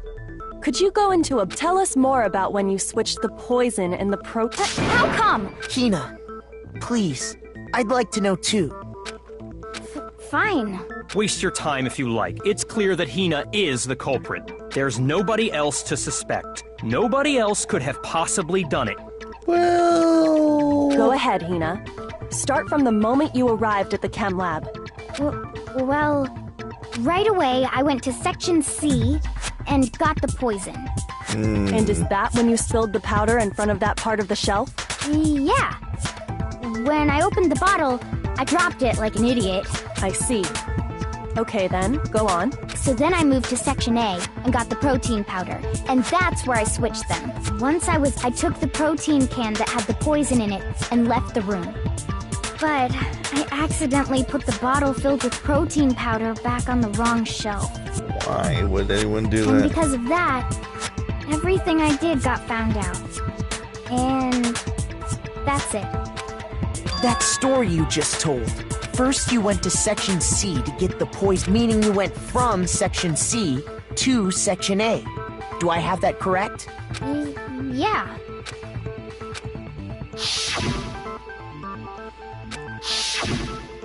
Could you go into tell us more about when you switched the poison and the protein? How come? Hina, please. I'd like to know too. Fine. Waste your time if you like. It's clear that Hina is the culprit. There's nobody else to suspect. Nobody else could have possibly done it. Well... Go ahead, Hina. Start from the moment you arrived at the chem lab. Well, right away I went to Section C and got the poison. And is that when you spilled the powder in front of that part of the shelf? Yeah. When I opened the bottle, I dropped it like an idiot. I see. Okay then, go on. So then I moved to Section A and got the protein powder, and that's where I switched them. Once I took the protein can that had the poison in it and left the room. But I accidentally put the bottle filled with protein powder back on the wrong shelf. Why would anyone do And that? because of that, everything I did got found out. And that's it. That story you just told. First you went to Section C to get the poison, meaning you went from Section C to Section A. Do I have that correct? Yeah.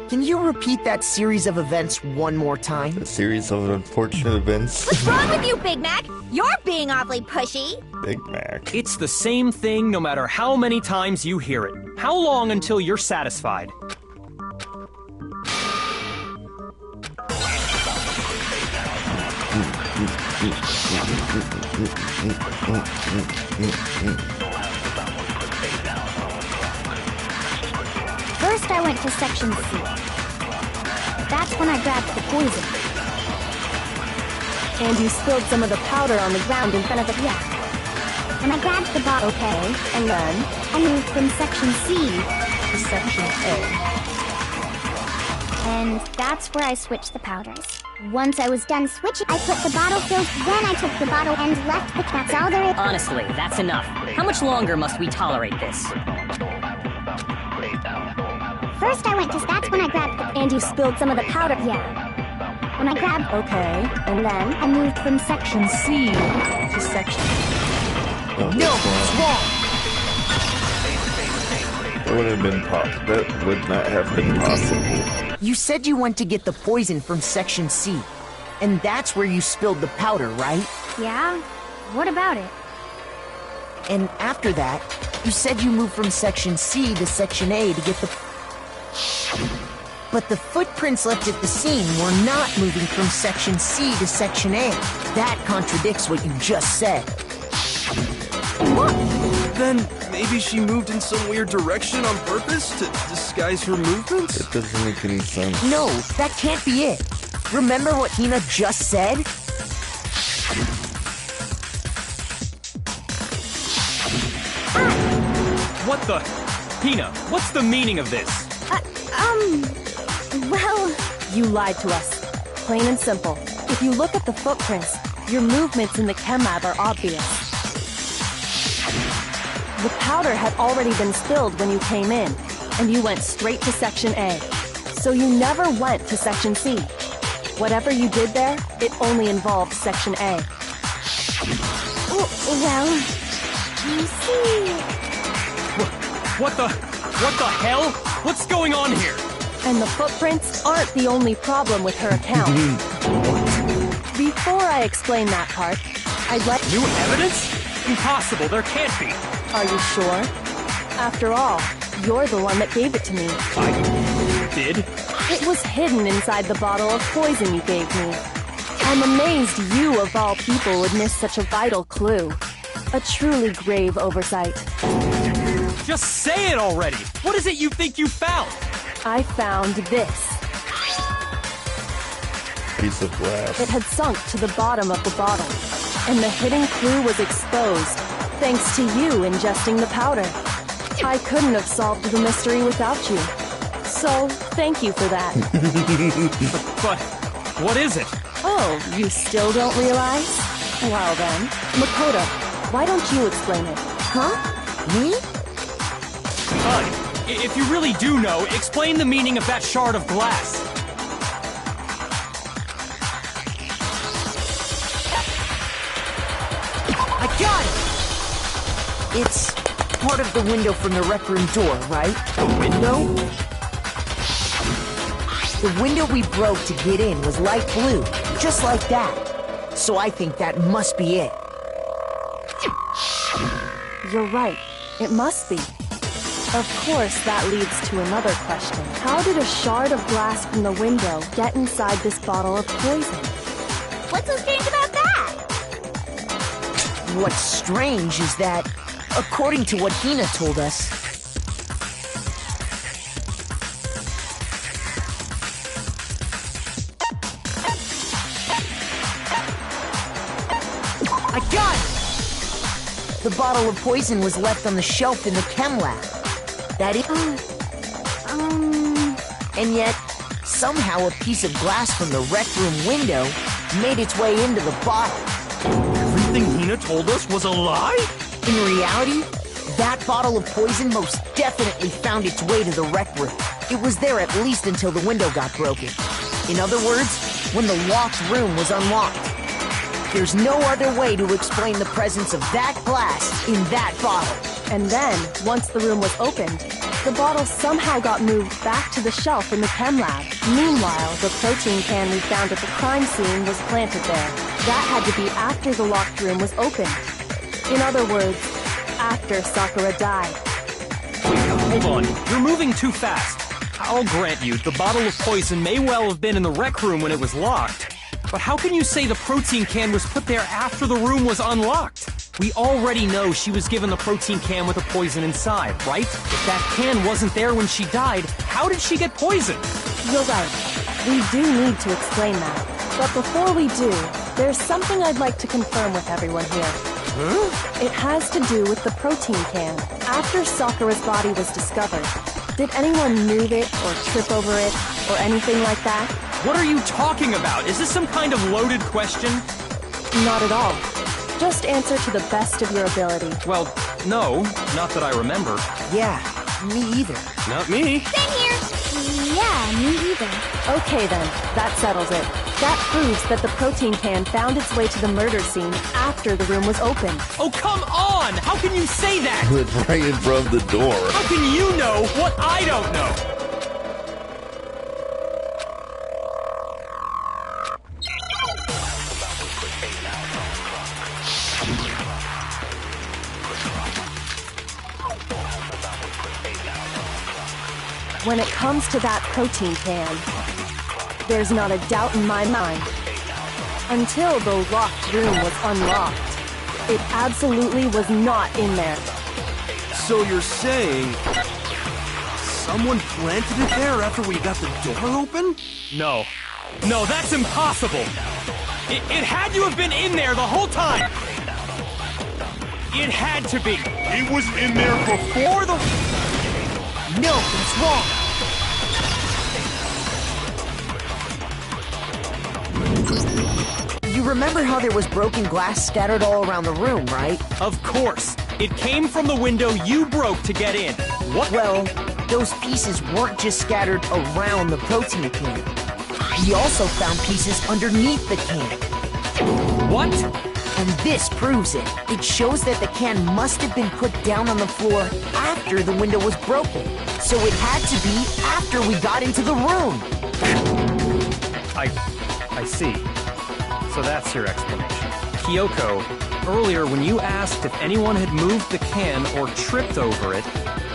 Can you repeat that series of events one more time? A series of unfortunate events. What's wrong with you, Big Mac? You're being awfully pushy. Big Mac. It's the same thing no matter how many times you hear it. How long until you're satisfied? First, I went to Section C. That's when I grabbed the poison. And you spilled some of the powder on the ground in front of it. Yeah. When I grabbed the bottle, Okay, and then? I moved from Section C To Section A. and that's where I switched the powders. Once I was done switching, I put the bottle filled, then I took the bottle and left the cap. That's all there is. Honestly, that's enough. How much longer must we tolerate this? First I went to that's when I grabbed the... And you spilled some of the powder? Yeah. When I grabbed... Okay, And then I moved from section C to section... No, it's wrong. That would not have been possible. You said you went to get the poison from section C. And that's where you spilled the powder, right? Yeah? What about it? And after that, you said you moved from section C to section A to get the... But the footprints left at the scene were not moving from section C to section A. That contradicts what you just said. Then maybe she moved in some weird direction on purpose to disguise her movements? It doesn't make any sense. No, that can't be it. Remember what Hina just said? What the? Hina, what's the meaning of this? Well... You lied to us. Plain and simple. If you look at the footprints, your movements in the chem lab are obvious. The powder had already been spilled when you came in, and you went straight to section A. So you never went to section C. Whatever you did there, it only involved section A. Well... You see... What the hell? What's going on here? And the footprints aren't the only problem with her account. Before I explain that part, I'd like... New evidence? Impossible, there can't be. Are you sure? After all, you're the one that gave it to me. I did? It was hidden inside the bottle of poison you gave me. I'm amazed you, of all people, would miss such a vital clue. A truly grave oversight. Just say it already! What is it you think you found? I found this. Piece of glass. It had sunk to the bottom of the bottle, and the hidden clue was exposed, thanks to you ingesting the powder. I couldn't have solved the mystery without you. So, thank you for that. But, what is it? Oh, you still don't realize? Well then, Makoto, why don't you explain it? Huh? Me? Bud, if you really do know, explain the meaning of that shard of glass. I got it! It's part of the window from the rec room door, right? The window? The window we broke to get in was light blue, just like that. So I think that must be it. You're right. It must be. Of course, that leads to another question. How did a shard of glass from the window get inside this bottle of poison? What's so strange about that? What's strange is that, according to what Hina told us, I got it! The bottle of poison was left on the shelf in the chem lab. That is... And yet, somehow a piece of glass from the rec room window made its way into the bottle. Everything Hina told us was a lie? In reality, that bottle of poison most definitely found its way to the rec room. It was there at least until the window got broken. In other words, when the locked room was unlocked. There's no other way to explain the presence of that glass in that bottle. And then, once the room was opened, the bottle somehow got moved back to the shelf in the chem lab. Meanwhile, the protein can we found at the crime scene was planted there. That had to be after the locked room was opened. In other words, after Sakura died. Wait, hold on. You're moving too fast. I'll grant you, the bottle of poison may well have been in the rec room when it was locked. But how can you say the protein can was put there after the room was unlocked? We already know she was given the protein can with the poison inside, right? If that can wasn't there when she died, how did she get poisoned? You're right. We do need to explain that. But before we do, there's something I'd like to confirm with everyone here. Huh? It has to do with the protein can. After Sakura's body was discovered, did anyone move it or trip over it or anything like that? What are you talking about? Is this some kind of loaded question? Not at all. Just answer to the best of your ability. Well, no, not that I remember. Yeah, me either. Not me. Same here. Yeah, me either. Okay then, that settles it. That proves that the protein can found its way to the murder scene after the room was opened. Oh, come on! How can you say that? Right in front of the door. How can you know what I don't know? When it comes to that protein can, there's not a doubt in my mind. Until the locked room was unlocked, it absolutely was not in there. So you're saying someone planted it there after we got the door open? No. No, that's impossible! It had to have been in there the whole time! It had to be! It was in there before the... No, it's wrong. You remember how there was broken glass scattered all around the room, right? Of course! It came from the window you broke to get in. What? Well, those pieces weren't just scattered around the protein can. We also found pieces underneath the can. What? And this proves it. It shows that the can must have been put down on the floor after the window was broken. So it had to be after we got into the room. I see. So that's your explanation. Kyoko, earlier when you asked if anyone had moved the can or tripped over it...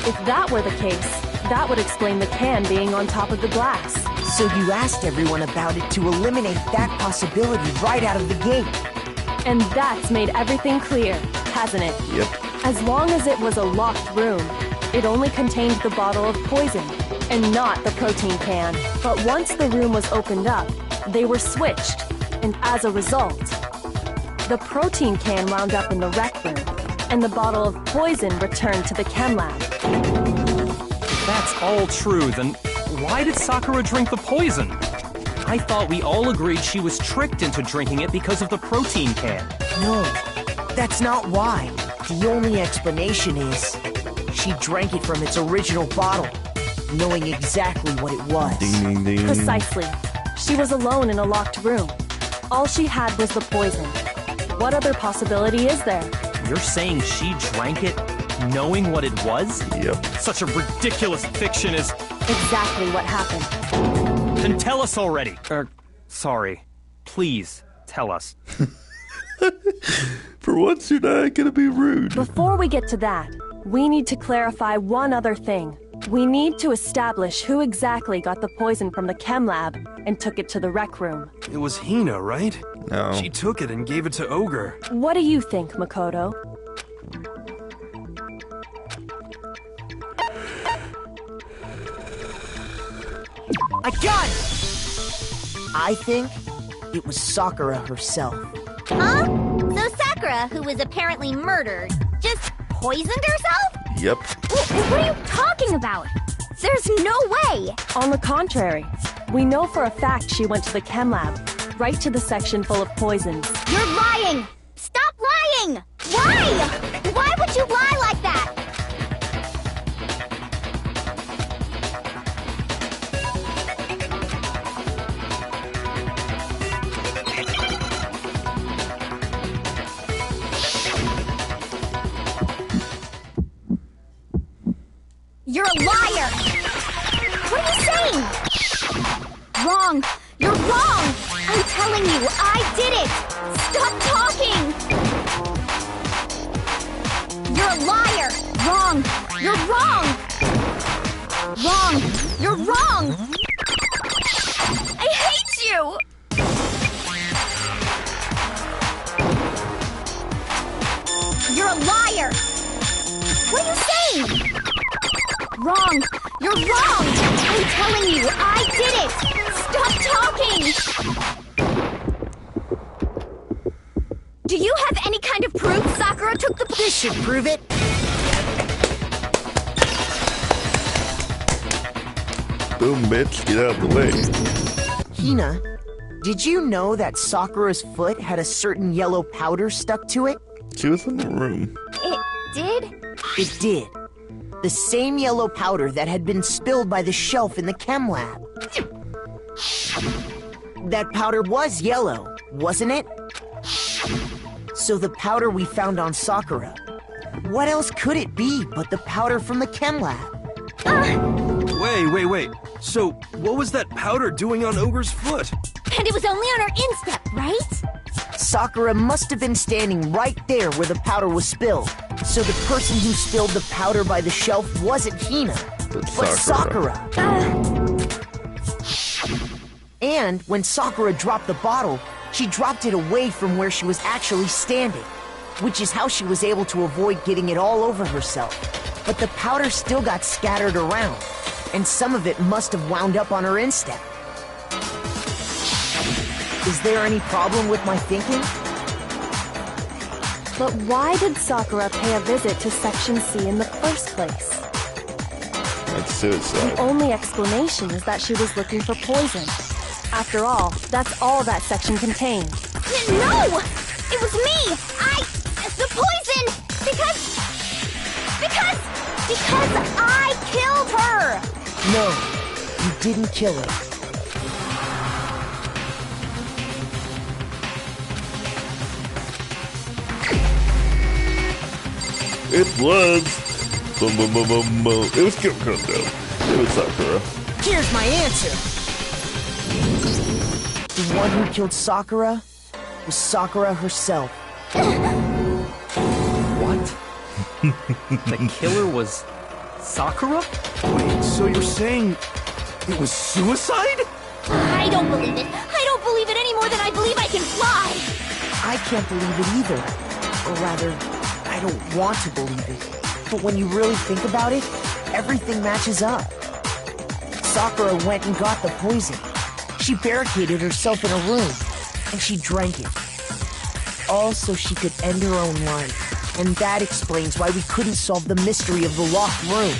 If that were the case, that would explain the can being on top of the glass. So you asked everyone about it to eliminate that possibility right out of the gate. And that's made everything clear, hasn't it? Yep. As long as it was a locked room, it only contained the bottle of poison, and not the protein can. But once the room was opened up, they were switched, and as a result, the protein can wound up in the rec room, and the bottle of poison returned to the chem lab. If that's all true, then why did Sakura drink the poison? I thought we all agreed she was tricked into drinking it because of the protein can. No, that's not why. The only explanation is she drank it from its original bottle, knowing exactly what it was. Ding, ding, ding. Precisely. She was alone in a locked room. All she had was the poison. What other possibility is there? You're saying she drank it knowing what it was? Yep. Such a ridiculous fiction is... Exactly what happened. Then tell us already. Sorry. Please, tell us. For once, you're not gonna be rude. Before we get to that, we need to clarify one other thing. We need to establish who exactly got the poison from the chem lab and took it to the rec room. It was Hina, right? No. She took it and gave it to Ogre. What do you think, Makoto? I got it! I think it was Sakura herself. Huh? So Sakura, who was apparently murdered, just poisoned herself? Yep. What are you talking about? There's no way! On the contrary, we know for a fact she went to the chem lab, right to the section full of poisons. You're lying! Stop lying! Why? Why would you lie like that? You're a liar! What are you saying? Wrong! You're wrong! I'm telling you, I did it! Stop talking! You're a liar! Wrong! You're wrong! Wrong! You're wrong! I hate you! You're a liar! What are you saying? Wrong! You're wrong! I'm telling you, I did it! Stop talking! Do you have any kind of proof Sakura took the... This should prove it. Boom, bitch. Get out of the way. Hina, did you know that Sakura's foot had a certain yellow powder stuck to it? She was in the room. It did? It did. The same yellow powder that had been spilled by the shelf in the chem lab. That powder was yellow, wasn't it? So the powder we found on Sakura, what else could it be but the powder from the chem lab? Wait. So, what was that powder doing on Ogre's foot? And it was only on her instep, right? Sakura must have been standing right there where the powder was spilled. So the person who spilled the powder by the shelf wasn't Hina, but Sakura. And when Sakura dropped the bottle, she dropped it away from where she was actually standing, which is how she was able to avoid getting it all over herself. But the powder still got scattered around, and some of it must have wound up on her instep. Is there any problem with my thinking? But why did Sakura pay a visit to Section C in the first place? That's suicide. The only explanation is that she was looking for poison. After all, that's all that section contained. No! It was me! The poison! Because I killed her! No, you didn't kill her. It was. It was Kyoko, though. It was Sakura. Here's my answer. The one who killed Sakura was Sakura herself. What? The killer was Sakura? Wait, so you're saying it was suicide? I don't believe it. I don't believe it any more than I believe I can fly. I can't believe it either. Or rather, I don't want to believe it. But when you really think about it, everything matches up. Sakura went and got the poison. She barricaded herself in a room, and she drank it. All so she could end her own life. And that explains why we couldn't solve the mystery of the locked room.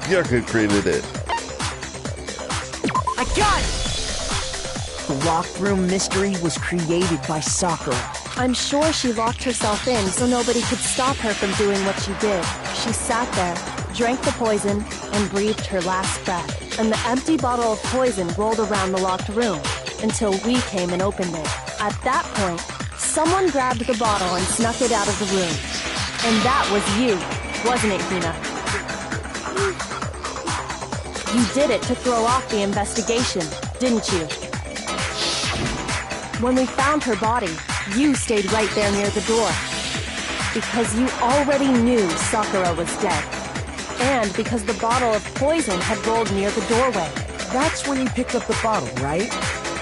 Kyoko created it. I got it! The locked room mystery was created by Sakura. I'm sure she locked herself in so nobody could stop her from doing what she did. She sat there, drank the poison, and breathed her last breath. And the empty bottle of poison rolled around the locked room until we came and opened it. At that point, someone grabbed the bottle and snuck it out of the room. And that was you, wasn't it, Hina? You did it to throw off the investigation, didn't you? When we found her body, you stayed right there near the door. Because you already knew Sakura was dead. And because the bottle of poison had rolled near the doorway. That's when you picked up the bottle, right?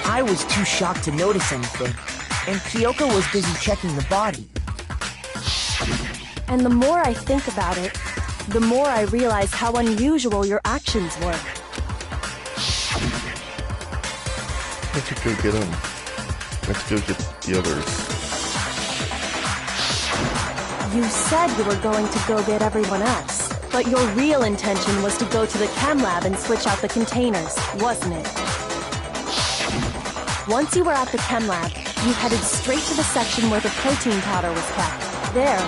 I was too shocked to notice anything. And Kyoko was busy checking the body. And the more I think about it, the more I realize how unusual your actions were. Let's go get him. Let's go get the others. You said you were going to go get everyone else, but your real intention was to go to the chem lab and switch out the containers, wasn't it? Once you were at the chem lab, you headed straight to the section where the protein powder was kept. There,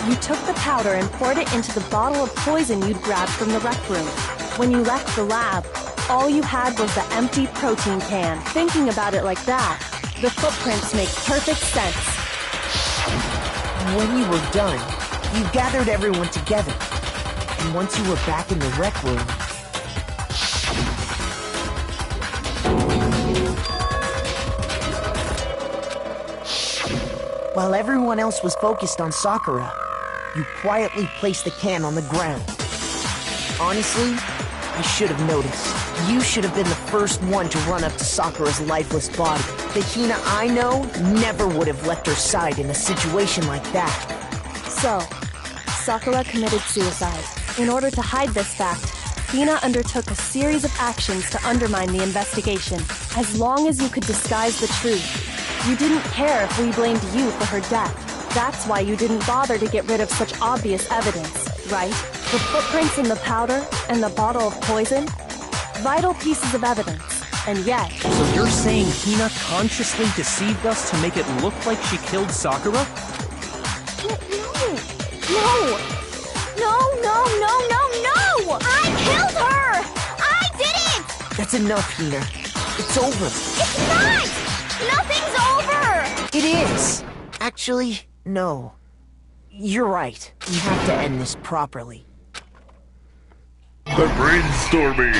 you took the powder and poured it into the bottle of poison you'd grabbed from the rec room. When you left the lab, all you had was the empty protein can. Thinking about it like that, the footprints make perfect sense. When you were done, you gathered everyone together. And once you were back in the rec room... While everyone else was focused on Sakura, you quietly placed the can on the ground. Honestly, I should have noticed. You should have been the first one to run up to Sakura's lifeless body. The Hina I know never would have left her side in a situation like that. So, Sakura committed suicide. In order to hide this fact, Hina undertook a series of actions to undermine the investigation. As long as you could disguise the truth, you didn't care if we blamed you for her death. That's why you didn't bother to get rid of such obvious evidence, right? The footprints in the powder and the bottle of poison? Vital pieces of evidence. And yet, So you're saying Hina consciously deceived us to make it look like she killed Sakura? No! I killed her! I did it! That's enough, Hina. It's over. It's not! Nothing's over! It is! Actually, no. You're right. We have to end this properly. The brainstorming!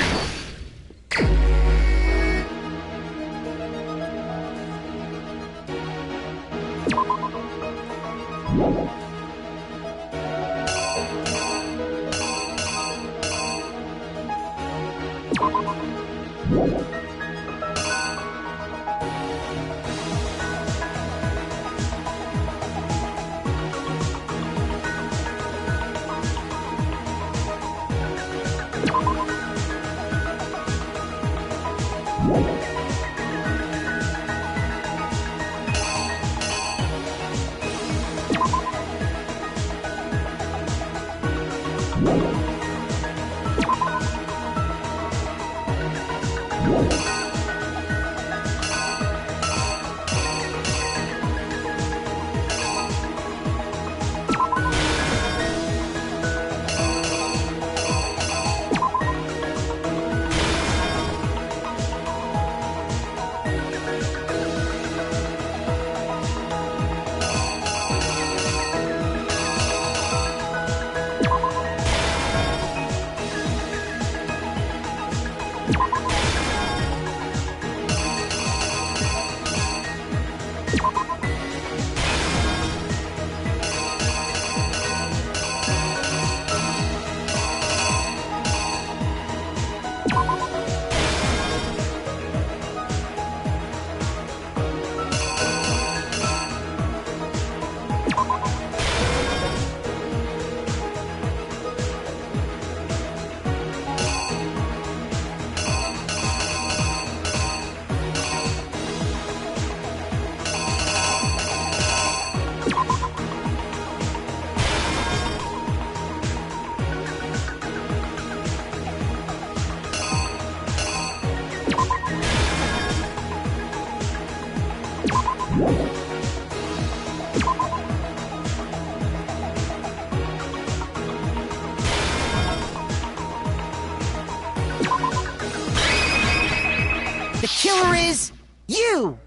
The killer is you!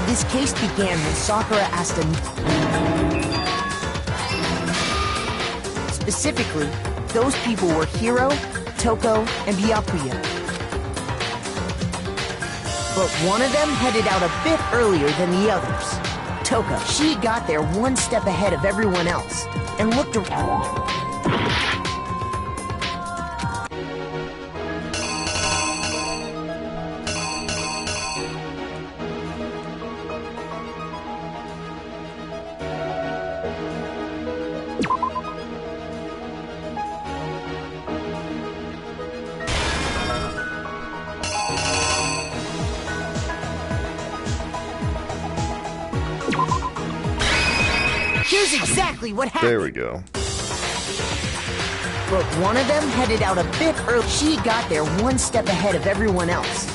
This case began when Sakura asked Specifically, those people were Hiro, Toko, and Byakuya. But one of them headed out a bit earlier than the others. Toko, she got there one step ahead of everyone else, and looked around. Here's exactly what happened. There we go. But one of them headed out a bit early. She got there one step ahead of everyone else.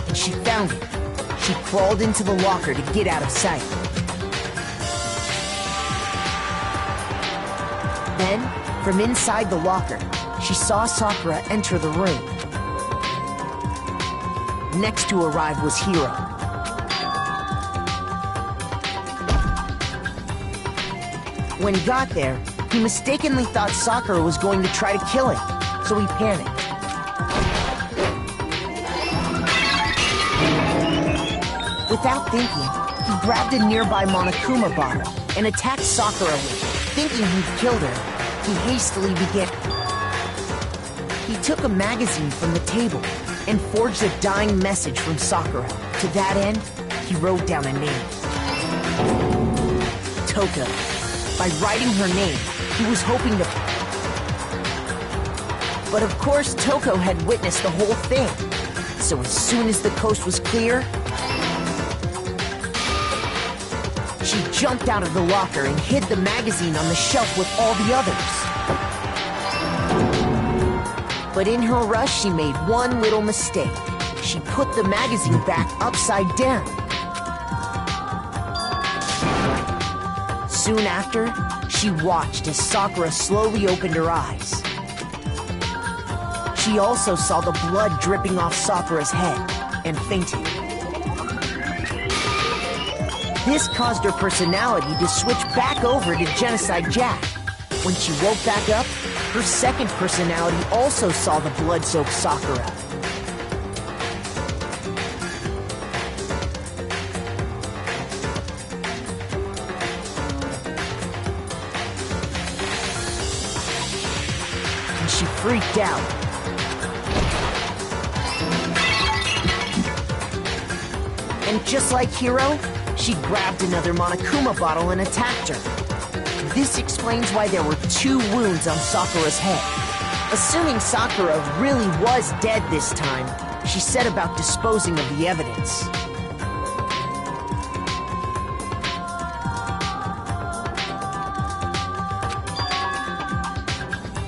And she found it. She crawled into the locker to get out of sight. Then, from inside the locker, she saw Sakura enter the room. Next to arrive was Hiro. When he got there, he mistakenly thought Sakura was going to try to kill him, so he panicked. Without thinking, he grabbed a nearby Monokuma bottle and attacked Sakura with it. Thinking he'd killed her, he hastily began... He took a magazine from the table and forged a dying message from Sakura. To that end, he wrote down a name. Toko. By writing her name, he was hoping to... But of course, Toko had witnessed the whole thing. So as soon as the coast was clear, She jumped out of the locker and hid the magazine on the shelf with all the others. But in her rush, she made one little mistake. She put the magazine back upside down. Soon after, she watched as Sakura slowly opened her eyes. She also saw the blood dripping off Sakura's head and fainted. This caused her personality to switch back over to Genocide Jack. When she woke back up, her second personality also saw the blood-soaked Sakura. And she freaked out. And just like Hiro, she grabbed another Monokuma bottle and attacked her. This explains why there were 2 wounds on Sakura's head. Assuming Sakura really was dead this time, she set about disposing of the evidence.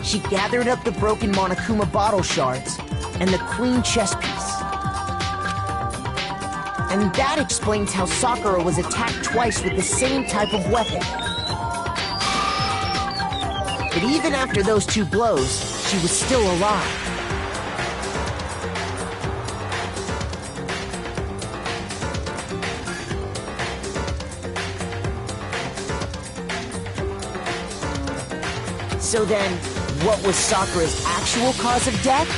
She gathered up the broken Monokuma bottle shards and the queen chess piece. And that explains how Sakura was attacked twice with the same type of weapon. But even after those 2 blows, she was still alive. So then, what was Sakura's actual cause of death?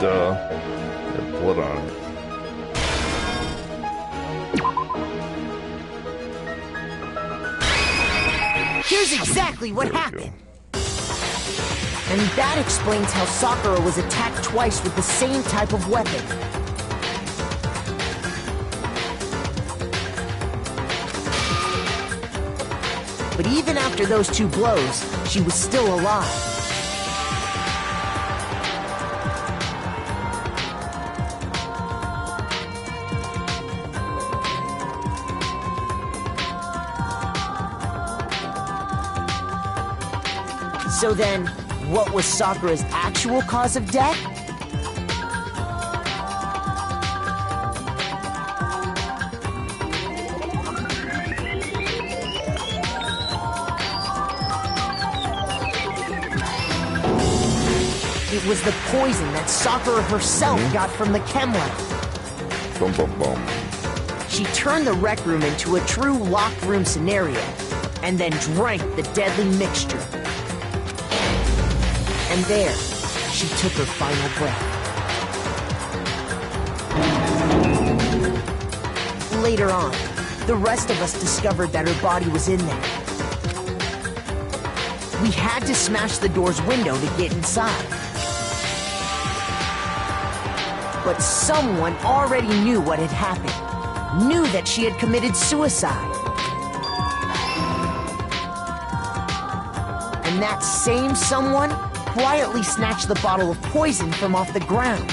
Duh. Had blood on it. Here's exactly what happened. And that explains how Sakura was attacked twice with the same type of weapon. But even after those 2 blows, she was still alive. So then, what was Sakura's actual cause of death? It was the poison that Sakura herself got from the chem lab. Bum bum bum. She turned the rec room into a true locked room scenario, and then drank the deadly mixture. And there, she took her final breath. Later on, the rest of us discovered that her body was in there. We had to smash the door's window to get inside. But someone already knew what had happened, knew that she had committed suicide. And that same someone quietly snatched the bottle of poison from off the ground.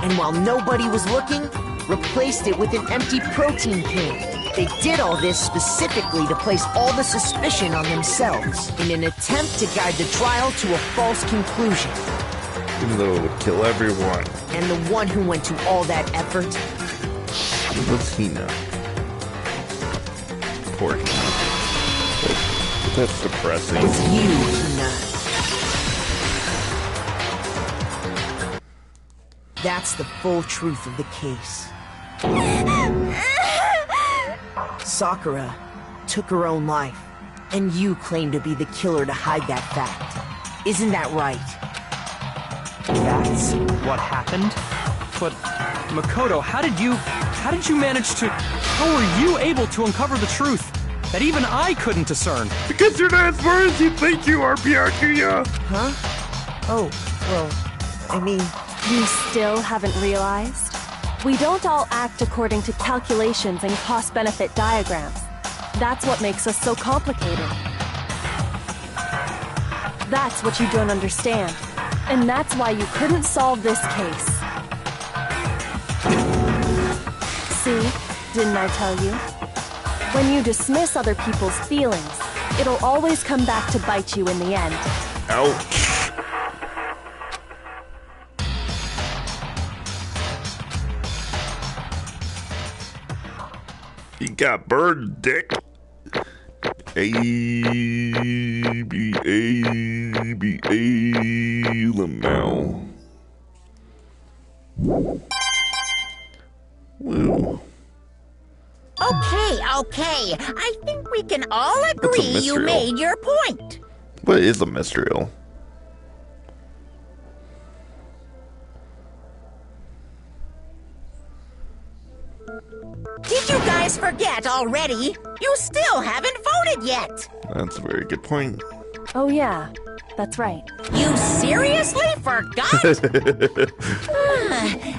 And while nobody was looking, replaced it with an empty protein can. They did all this specifically to place all the suspicion on themselves in an attempt to guide the trial to a false conclusion. Even though it would kill everyone. And the one who went to all that effort was Hina. Poor Hina. That's depressing. It's you, Hina. That's the full truth of the case. Sakura took her own life, and you claim to be the killer to hide that fact. Isn't that right? That's what happened? But, Makoto, how did you manage to... How were you able to uncover the truth? that even I couldn't discern. Because you're not as smart as you think you are, Byakuya! Huh? Oh, well, I mean... You still haven't realized? We don't all act according to calculations and cost-benefit diagrams. That's what makes us so complicated. That's what you don't understand. And that's why you couldn't solve this case. See? Didn't I tell you? When you dismiss other people's feelings, it'll always come back to bite you in the end. Ouch! You got burned, dick. Lamau. Woo. Okay. I think we can all agree you made your point. What is a mystrial? Did you guys forget already? You still haven't voted yet. That's a very good point. Oh yeah, that's right. You seriously forgot?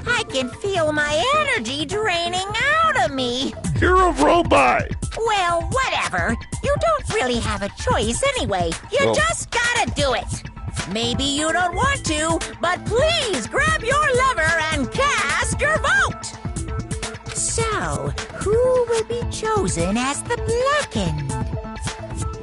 I can feel my energy draining out of me. You're a robot! Well, whatever. You don't really have a choice anyway. You just gotta do it. Maybe you don't want to, but please grab your lever and cast your vote. So, who will be chosen as the blackened?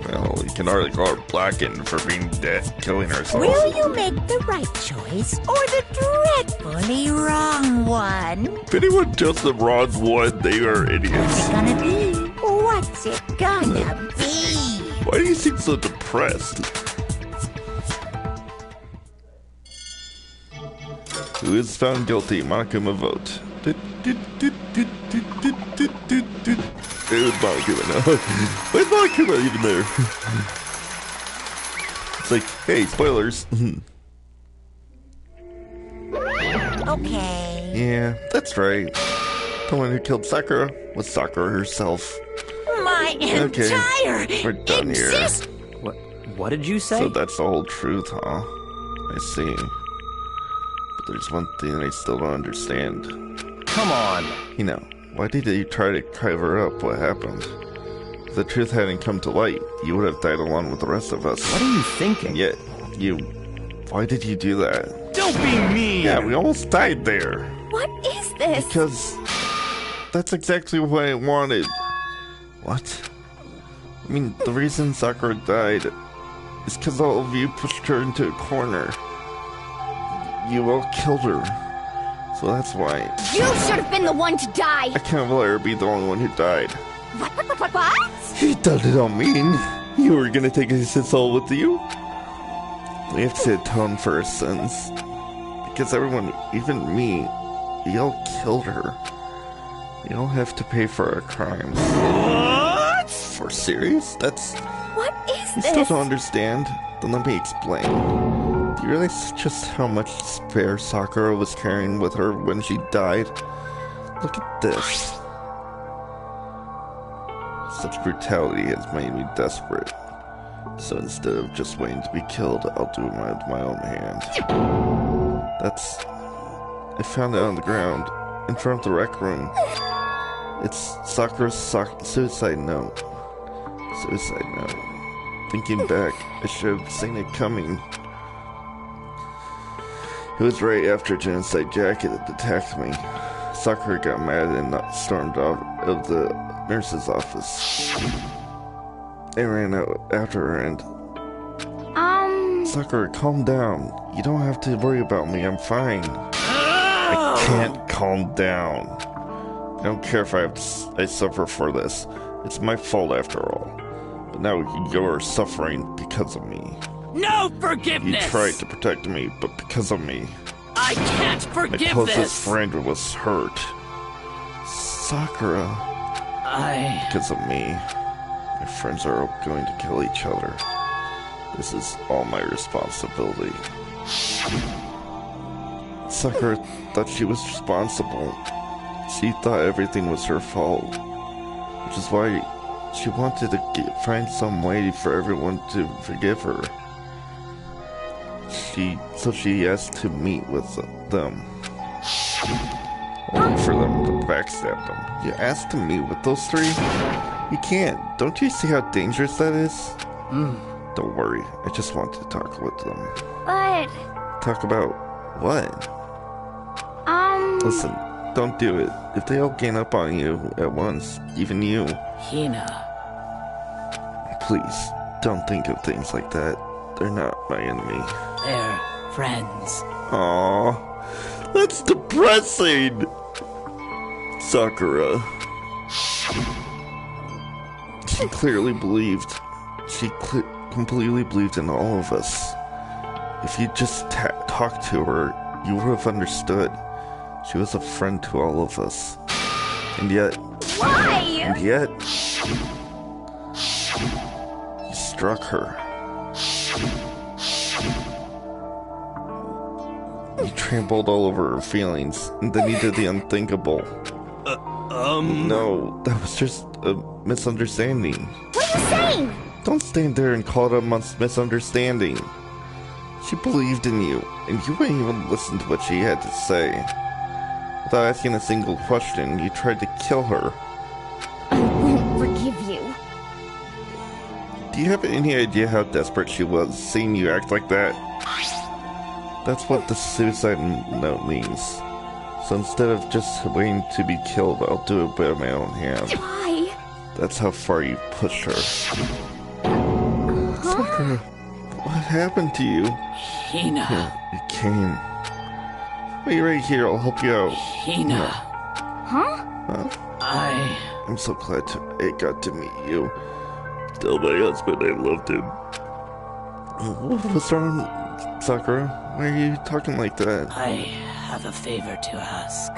Well, you can hardly call her blackened for being dead, killing herself. Will you make the right choice or the dreadfully wrong one? If anyone does the wrong one, they are idiots. What's it gonna be? What's it gonna be? Why do you seem so depressed? Who is found guilty? Monokuma vote. Where's Monokuma now? Why is Monokuma even there? It's like, hey, spoilers. Okay. Yeah, that's right. The one who killed Sakura was Sakura herself. My entire we're done here. What did you say? So that's the whole truth, huh? I see. But there's one thing I still don't understand. Come on. You know, why did you try to cover up what happened? If the truth hadn't come to light, you would have died along with the rest of us. What are you thinking? Yet, why did you do that? Don't be mean! Yeah, we almost died there. What is this? Because that's exactly what I wanted. What? I mean, the reason Sakura died is because all of you pushed her into a corner. You all killed her. So that's why. You should have been the one to die! I can't let her be the only one who died. What? He does it on mean. You were gonna take his soul with you? We have to set a tone for our sins. Because everyone, even me, we all killed her. We all have to pay for our crimes. What? For serious? That's... What is You this? still don't understand? Then let me explain. Do you realize just how much despair Sakura was carrying with her when she died? Look at this. Such brutality has made me desperate. So instead of just waiting to be killed, I'll do it with my own hand. I found it on the ground, in front of the rec room. It's Sakura's suicide note. Suicide note. Thinking back, I should have seen it coming. It was right after Genocide Jacket that attacked me. Sakura got mad and stormed out of the nurse's office. I ran out after her and... Sakura, calm down. You don't have to worry about me, I'm fine. I can't calm down. I don't care if I suffer for this. It's my fault after all. But now you're suffering because of me. No forgiveness! You tried to protect me, but because of me. I can't forgive my closest this! friend was hurt. Sakura. Because of me. My friends are all going to kill each other. This is all my responsibility. Sakura thought she was responsible. She thought everything was her fault. Which is why She wanted to find some way for everyone to forgive her. So she asked to meet with them. Only for them to backstab them. You asked to meet with those three? You can't. Don't you see how dangerous that is? Don't worry. I just want to talk with them. But... Talk about what? Listen, don't do it. If they all gang up on you at once, even you... Hina. Please, don't think of things like that. They're not my enemy. They're friends. Aww. That's depressing! Sakura. She clearly believed. She completely believed in all of us. If you just talked to her, you would have understood. She was a friend to all of us. And yet... Why? And yet... You struck her. You trampled all over her feelings, and then you did the unthinkable. No, that was just a misunderstanding. What are you saying? Don't stand there and call it a misunderstanding. She believed in you, and you wouldn't even listen to what she had to say. Without asking a single question, you tried to kill her. I won't forgive you. Do you have any idea how desperate she was, seeing you act like that? That's what the suicide note means. So instead of just waiting to be killed, I'll do it by my own hand. Why? That's how far you pushed her. Sakura, what happened to you? Hina. Here, it came. Wait right here, I'll help you out. Hina. Huh? I'm so glad I got to meet you. Tell my husband I loved him. What's wrong, Sakura? Why are you talking like that? I have a favor to ask.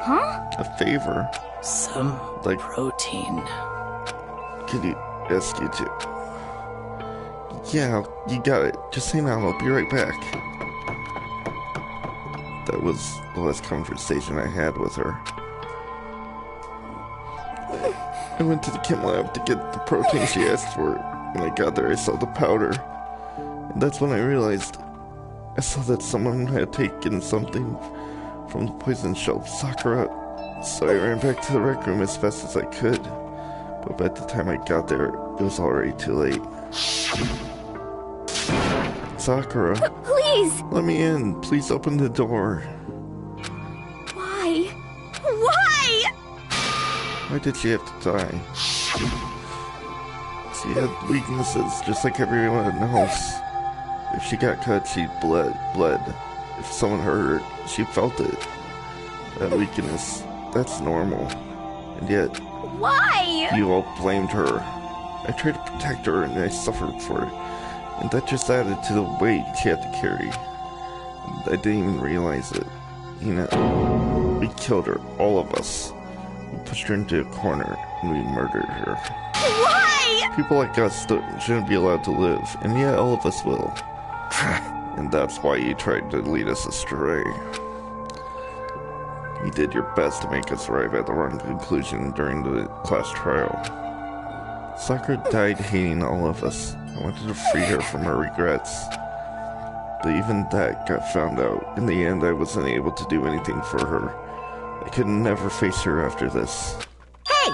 Huh? A favor? Some Like protein. Could you ask you to? Yeah, you got it. Just hang on, I'll be right back. That was the last conversation I had with her. I went to the chem lab to get the protein she asked for. When I got there, I saw the powder. And that's when I realized I saw that someone had taken something from the poison shelf, Sakura. So I ran back to the rec room as fast as I could. But by the time I got there, it was already too late. Sakura. Please! Let me in. Please open the door. Why? Why? Why did she have to die? She had weaknesses, just like everyone else. If she got cut, she bled. If someone hurt her, she felt it. That weakness, that's normal. And yet, Why? you all blamed her. I tried to protect her and I suffered for it. And that just added to the weight she had to carry. I didn't even realize it. You know, we killed her, all of us. We pushed her into a corner and we murdered her. Why? People like us shouldn't be allowed to live, and yet all of us will. And that's why you tried to lead us astray. You did your best to make us arrive at the wrong conclusion during the class trial. Sakura died hating all of us. I wanted to free her from her regrets. But even that got found out. In the end, I wasn't able to do anything for her. I could never face her after this. Hey!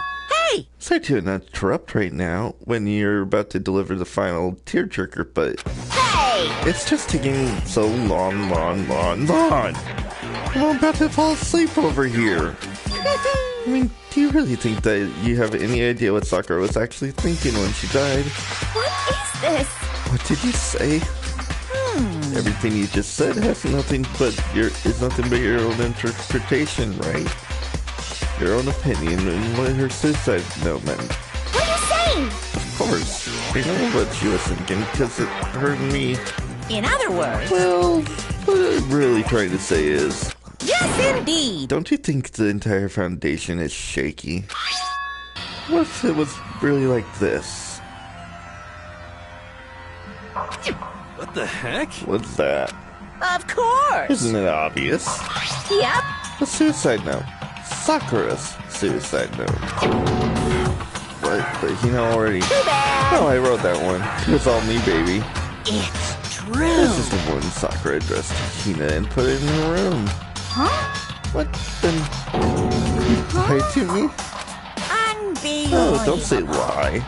Sorry to interrupt right now when you're about to deliver the final tearjerker, but Hey! it's just taking so long. I'm about to fall asleep over here. I mean, do you really think that you have any idea what Sakura was actually thinking when she died? What is this? What did you say? Everything you just said has nothing but your own interpretation, right? Your own opinion and what her suicide note meant. What are you saying? Of course, I know what she was thinking because it hurt me. In other words, Well, what I'm really trying to say is, yes indeed. don't you think the entire foundation is shaky? What if it was really like this? What the heck? What's that? Of course. Isn't it obvious? Yep. A suicide note. Sakura's suicide note. but already. Too bad. No, I wrote that one. It was all me, baby. It's true. This is the one Sakura addressed to Hina and put it in her room. Huh? What? Then you lied to me? Unbelievable. Oh, don't say lie.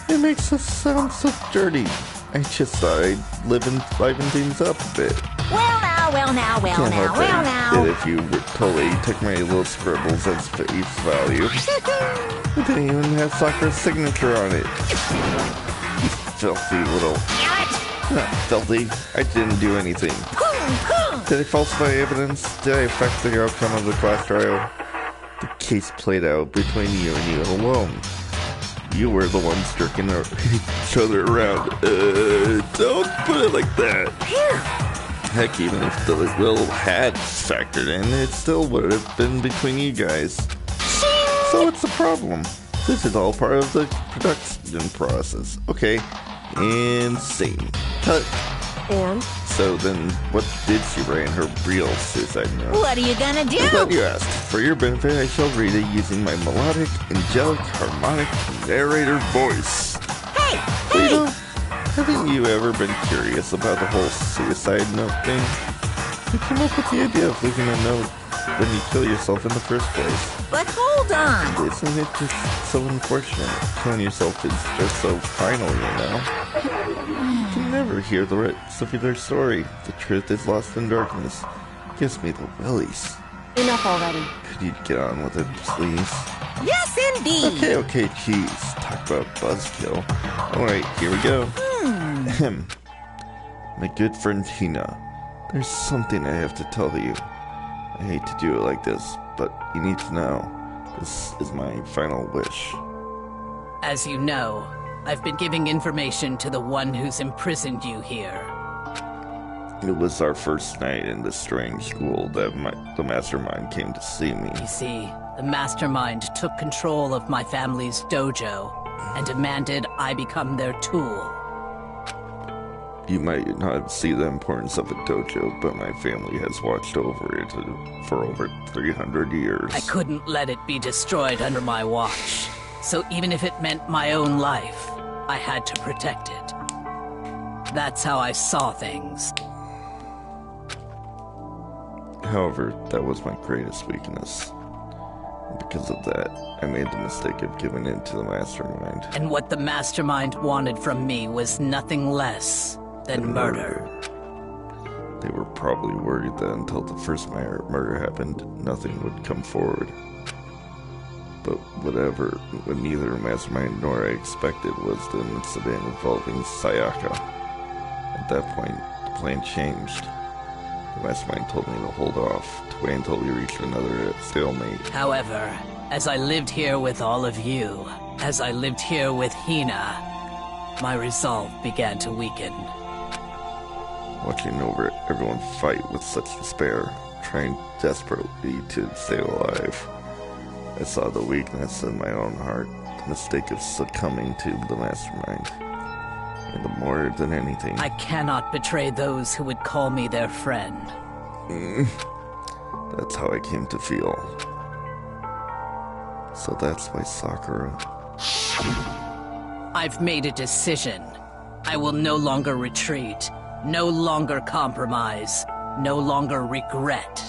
It makes us sound so dirty. I just thought I'd liven things up a bit. Well now. Can't help it if you totally took my little scribbles as face value. It didn't even have Sakura's signature on it. You filthy little... Not filthy. I didn't do anything. Did I falsify evidence? Did I affect the outcome of the class trial? The case played out between you and you alone. You were the ones jerking each other around. Don't put it like that. Heck, even if the will had factored in, it still would have been between you guys. So what's the problem? This is all part of the production process. Okay, insane. Cut. And? So then, what did she write in her real suicide note? What are you gonna do? I'm glad you asked. For your benefit, I shall read it using my melodic, angelic, harmonic narrator voice. Hey! Rita, haven't you ever been curious about the whole suicide note thing? Who came up with the idea of leaving a note when you kill yourself in the first place? But hold on! Isn't it just so unfortunate? Killing yourself is just so final, you know? You can never hear the rest of their story. The truth is lost in darkness. Gives me the willies. Enough already. Could you get on with it, please? Yes, indeed! Okay, jeez. Talk about buzzkill. Alright, here we go. My good friend Hina, there's something I have to tell you. I hate to do it like this, but you need to know. This is my final wish. As you know, I've been giving information to the one who's imprisoned you here. It was our first night in the strange school that the mastermind came to see me. You see, the mastermind took control of my family's dojo and demanded I become their tool. You might not see the importance of a dojo, but my family has watched over it for over 300 years. I couldn't let it be destroyed under my watch. So even if it meant my own life, I had to protect it. That's how I saw things. However, that was my greatest weakness. Because of that, I made the mistake of giving in to the mastermind. And what the mastermind wanted from me was nothing less than murder. They were probably worried that until the first murder happened, nothing would come forward. But whatever, what neither mastermind nor I expected was the incident involving Sayaka. At that point, the plan changed. The mastermind told me to hold off, to wait until we reached another stalemate. However, as I lived here with all of you, as I lived here with Hina, my resolve began to weaken. Watching over everyone fight with such despair, trying desperately to stay alive, I saw the weakness in my own heart, the mistake of succumbing to the mastermind. And more than anything, I cannot betray those who would call me their friend. That's how I came to feel. So that's why Sakura... I've made a decision. I will no longer retreat, no longer compromise, no longer regret.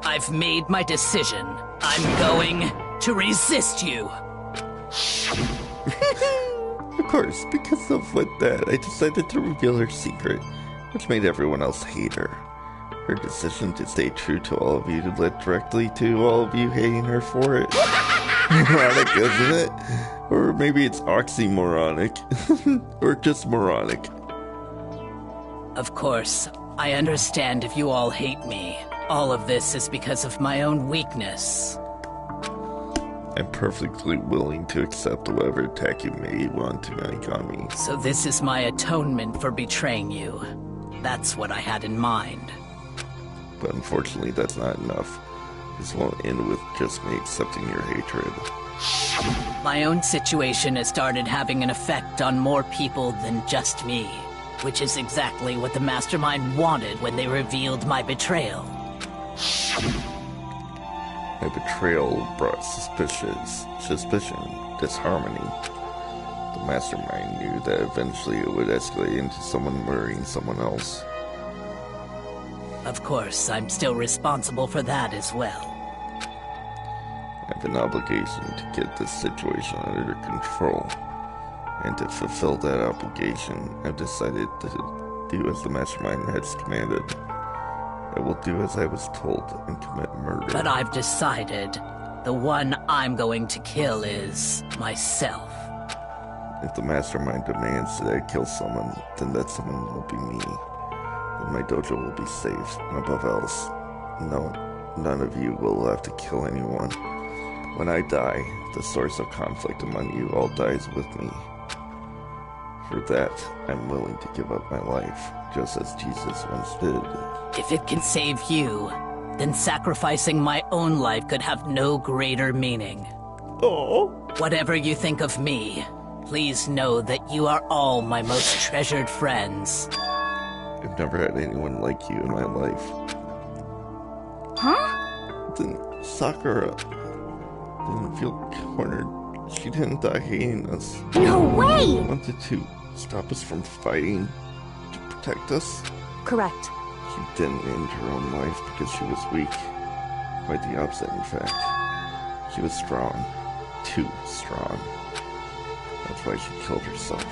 I've made my decision. I'm going to resist you. Of course, because of that, I decided to reveal her secret, which made everyone else hate her. Her decision to stay true to all of you led directly to all of you hating her for it. Moronic, isn't it? Or maybe it's oxymoronic. Or just moronic. Of course, I understand if you all hate me. All of this is because of my own weakness. I'm perfectly willing to accept whatever attack you may want to make on me. So this is my atonement for betraying you. That's what I had in mind. But unfortunately, that's not enough. This won't end with just me accepting your hatred. My own situation has started having an effect on more people than just me, which is exactly what the mastermind wanted when they revealed my betrayal. My betrayal brought suspicion, disharmony. The mastermind knew that eventually it would escalate into someone murdering someone else. Of course, I'm still responsible for that as well. I have an obligation to get this situation under control. And to fulfill that obligation, I've decided to do as the mastermind has commanded. I will do as I was told and commit murder. But I've decided the one I'm going to kill is myself. If the mastermind demands that I kill someone, then that someone will be me. Then my dojo will be safe, and above else, none of you will have to kill anyone. When I die, the source of conflict among you all dies with me. For that, I'm willing to give up my life, just as Jesus once did. If it can save you, then sacrificing my own life could have no greater meaning. Oh. Whatever you think of me, please know that you are all my most treasured friends. I've never had anyone like you in my life. Huh? Then Sakura didn't feel cornered. She didn't die hating us. No way! She wanted to stop us from fighting, to protect us. Correct. She didn't end her own life because she was weak. Quite the opposite, in fact. She was strong. Too strong. That's why she killed herself.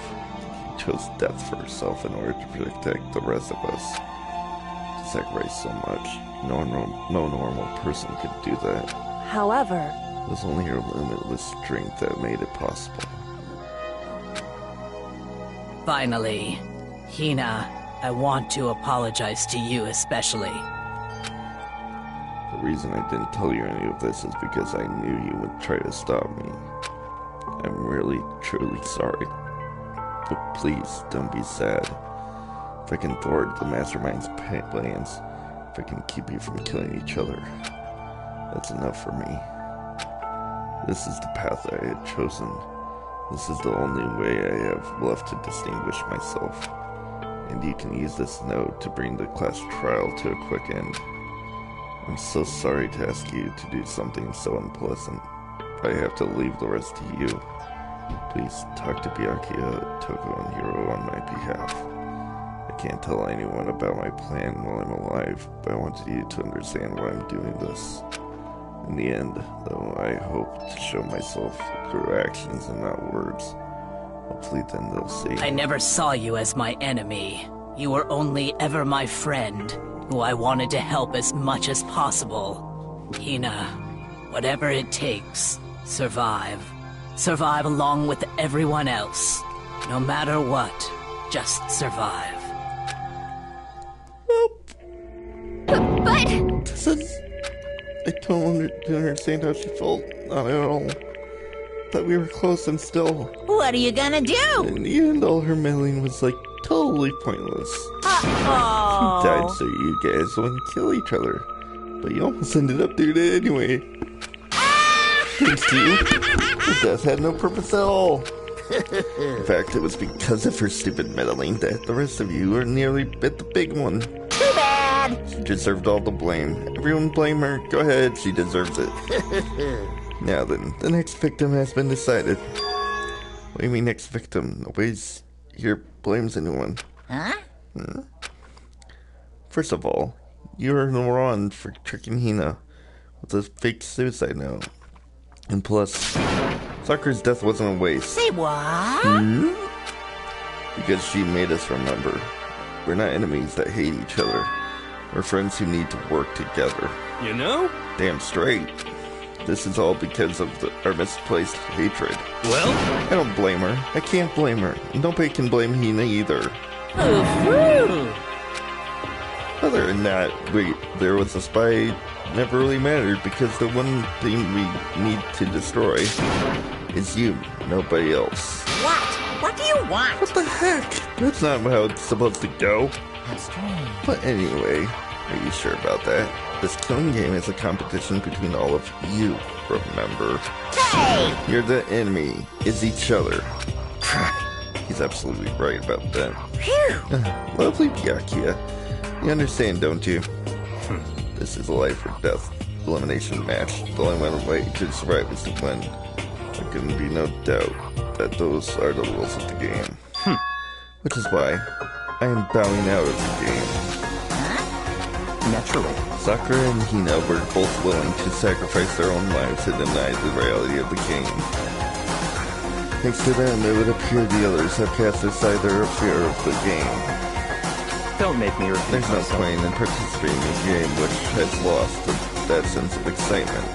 She chose death for herself in order to protect the rest of us. To sacrifice so much, no normal person could do that. However, It was only her limitless strength that made it possible. Finally, Hina, I want to apologize to you especially. The reason I didn't tell you any of this is because I knew you would try to stop me. I'm really, truly sorry. But please, don't be sad. If I can thwart the mastermind's plans, if I can keep you from killing each other, that's enough for me. This is the path I had chosen. This is the only way I have left to distinguish myself. And you can use this note to bring the class trial to a quick end. I'm so sorry to ask you to do something so unpleasant, but I have to leave the rest to you. Please talk to Byakuya, Toko, and Hiro on my behalf. I can't tell anyone about my plan while I'm alive, but I wanted you to understand why I'm doing this. In the end, though, I hope to show myself through actions and not words. Hopefully then they'll see. I never saw you as my enemy. You were only ever my friend, who I wanted to help as much as possible. Hina, whatever it takes, survive. Survive along with everyone else. No matter what, just survive. But... I don't understand how she felt. Not at all. Thought we were close and still. What are you gonna do? In the end, all her meddling was like totally pointless. Uh-oh. She died so you guys wouldn't kill each other. But you almost ended up doing it anyway. Thanks to you. Her death had no purpose at all. In fact, it was because of her stupid meddling that the rest of you nearly bit the big one. Too bad. She deserved all the blame. Everyone blame her. Go ahead, she deserves it. Now then, the next victim has been decided. What do you mean next victim? Nobody's here blames anyone. Huh? First of all, you're in the wrong for tricking Hina with a fake suicide note. And plus, Sakura's death wasn't a waste. Say what? Because she made us remember. We're not enemies that hate each other. We're friends who need to work together. You know? Damn straight. This is all because of our misplaced hatred. Well? I don't blame her. I can't blame her. Nobody can blame Hina either. Other than that, there was a spy never really mattered because the one thing we need to destroy is you, nobody else. What? What do you want? What the heck? That's not how it's supposed to go. That's strange. But anyway, are you sure about that? This killing game is a competition between all of you, remember? Hey! You're the enemy, is each other. He's absolutely right about that. Phew! Lovely Byakuya. You understand, don't you? This is a life or death elimination match. The only way to survive is to win. There can be no doubt that those are the rules of the game. Which is why I am bowing out of the game. Naturally. Sakura and Hina were both willing to sacrifice their own lives to deny the reality of the game. Thanks to them, it would appear the others have cast aside their fear of the game. Don't make me repeat There's no myself. point in participating in a game which has lost that sense of excitement.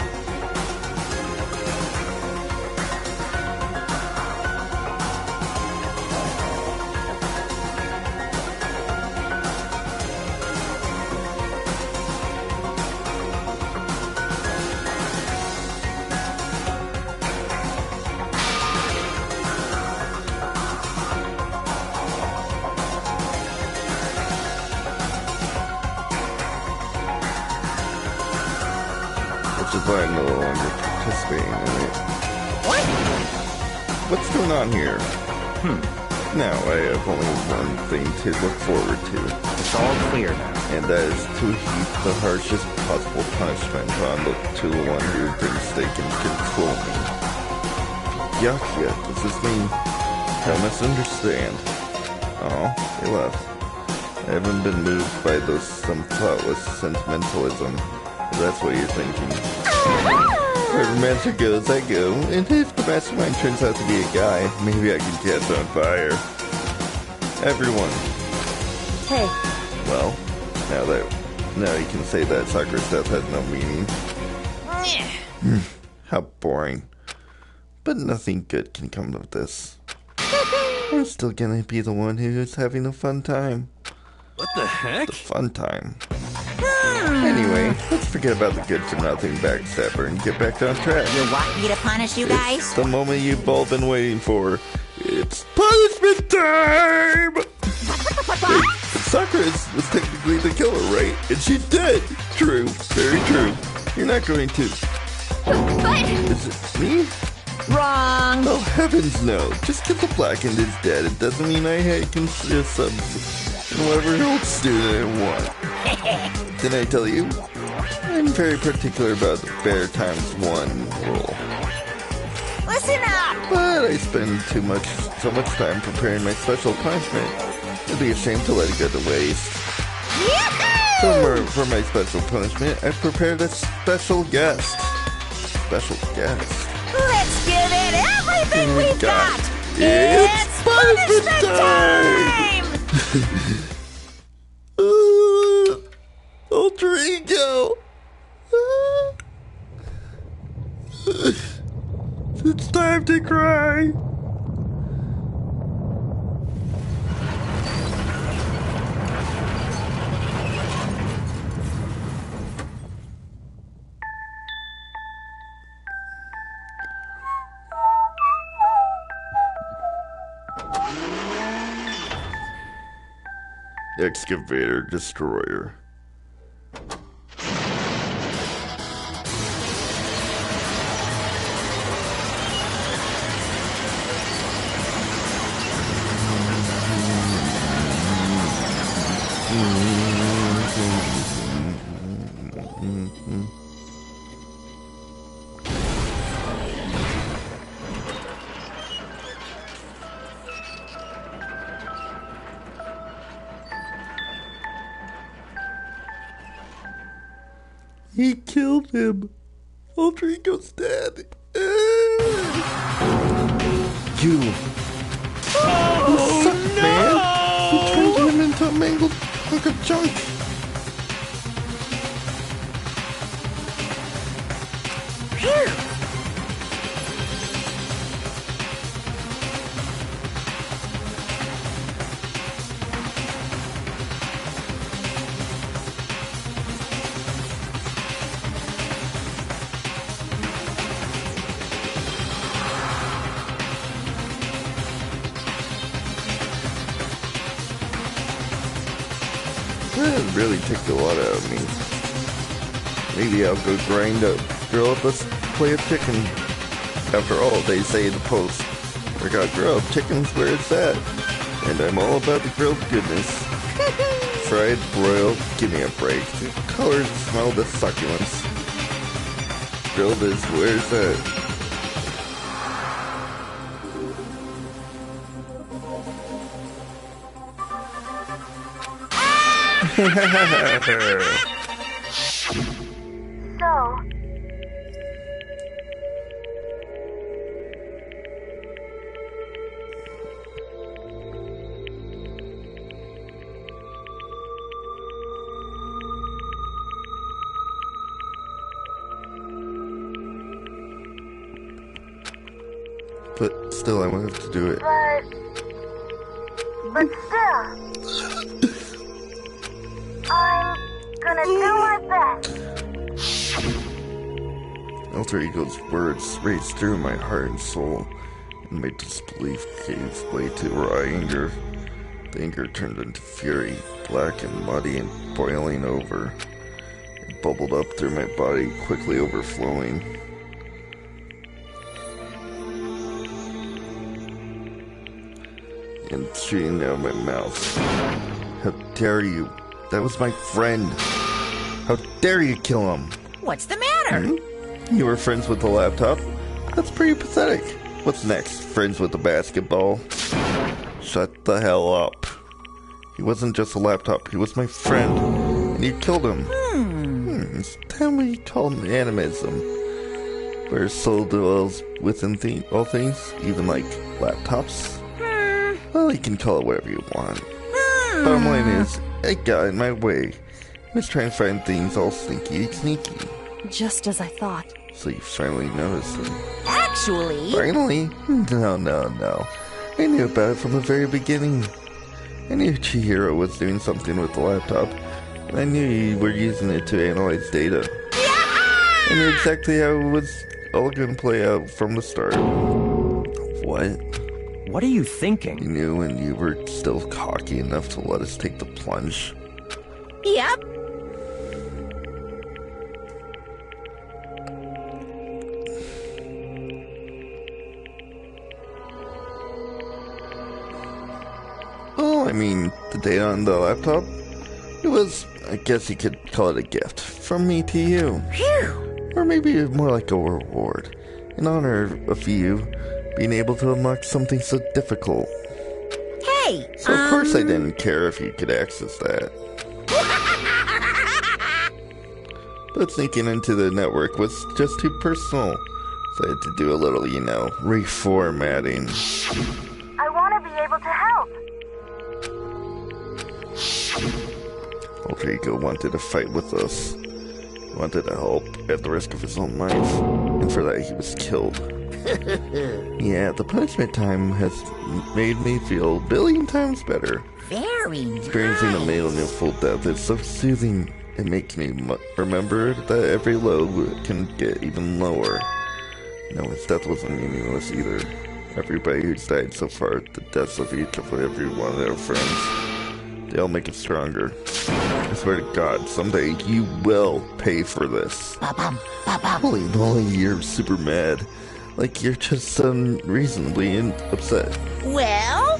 Which is why I'm no longer participating in it. What? What's going on here? Now I have only one thing to look forward to, It's all clear now. and that is to heap the harshest possible punishment on to the one who brings stake and control me. Yakia, does this mean I misunderstand? Oh, they left. I haven't been moved by some thoughtless sentimentalism. If that's what you're thinking. Where romantic goes, I go. And if the mastermind turns out to be a guy, maybe I can catch on fire. Everyone. Hey, Well, now you can say that Sakura's death has no meaning. How boring. But nothing good can come of this. I'm still gonna be the one who's having a fun time. What the heck? Fun time. Anyway, let's forget about the good-for-nothing backstabber and get back on track. You want me to punish you guys? It's the moment you've all been waiting for. It's punishment time! Wait, Sakura was technically the killer, right? And she's dead! True, very true. You're not going to... But Is it me? Wrong. Oh, heavens no. Just because the blackened is dead, it doesn't mean I can just whatever old student I want. Didn't I tell you? I'm very particular about the fair times one rule. Listen up. But I spend so much time preparing my special punishment. It'd be a shame to let it go to waste. For my special punishment, I've prepared a special guest. Special guest. Let's give it everything we've got. It's punishment time! Alter ego! It's time to cry! Excavator Destroyer. He killed him. Alter Ego's dead. You. Oh, Suck, no! man. You turned him into a mangled hunk of junk. That really took a lot out of me. Maybe I'll go grill up a plate of chicken. After all, they say in the post, I got grilled chicken's where it's at. And I'm all about the grilled goodness. Fried, broiled, give me a break. The color, smell, the succulence. drill this. Where's that? So, But still, I will have to do it. but still, I'm gonna do my best. Alter Ego's words raced through my heart and soul, and my disbelief gave way to raw anger. The anger turned into fury, black and muddy and boiling over. It bubbled up through my body, quickly overflowing. And shooting out my mouth. How dare you? That was my friend. How dare you kill him? What's the matter? You were friends with the laptop? That's pretty pathetic. What's next? Friends with the basketball? Shut the hell up. He wasn't just a laptop, he was my friend. And you killed him. It's time we call him animism. Where soul dwells within all things, even like laptops. Well, you can call it whatever you want. Bottom line is, it got in my way. I was trying to find things all sneaky. Just as I thought. So you finally noticed them. Actually... Finally? No. I knew about it from the very beginning. I knew Chihiro was doing something with the laptop, and I knew you were using it to analyze data. I knew exactly how it was all going to play out from the start. What? What are you thinking? You knew when you were still cocky enough to let us take the plunge. Yep. Oh, I mean, the data on the laptop? It was, I guess you could call it a gift from me to you. Phew. Or maybe more like a reward, in honor of you being able to unlock something so difficult. Hey, So of course I didn't care if you could access that. But sneaking into the network was just too personal. So I had to do a little, reformatting. I want to be able to help. Alter Ego wanted to fight with us. He wanted to help at the risk of his own life. And for that he was killed. Yeah, the punishment time has made me feel a billion times better. very nice. Experiencing a meaningful death is so soothing. It makes me remember that every low can get even lower. No, his death wasn't meaningless either. Everybody who's died so far, the deaths of each of every one of their friends, they all make it stronger. I swear to God, someday you will pay for this. Ba-bum, ba-bum. Holy moly, you're super mad. Like you're just unreasonably upset. Well?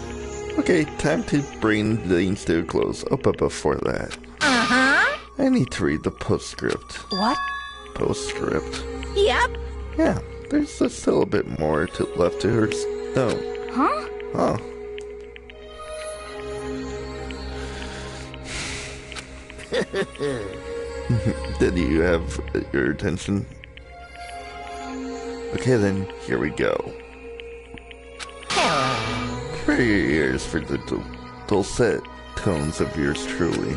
Okay, time to bring things to a close. Oh, but before that, I need to read the postscript. What? Postscript? Yep. Yeah, there's still a bit more left to her. No. Huh? Huh. Did you have your attention? Okay then, here we go. Prepare your ears for the dulcet tones of yours truly.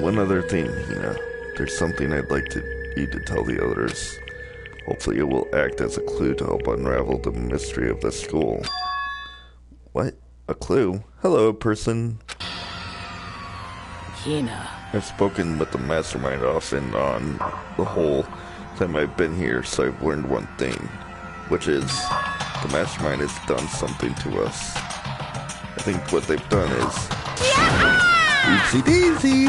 One other thing, Hina. There's something I'd like you to tell the others. Hopefully it will act as a clue to help unravel the mystery of the school. What? A clue? Hello, person. Hina. I've spoken with the mastermind off and on the whole time I've been here, so I've learned one thing, which is the mastermind has done something to us. I think what they've done is... Oopsie daisy!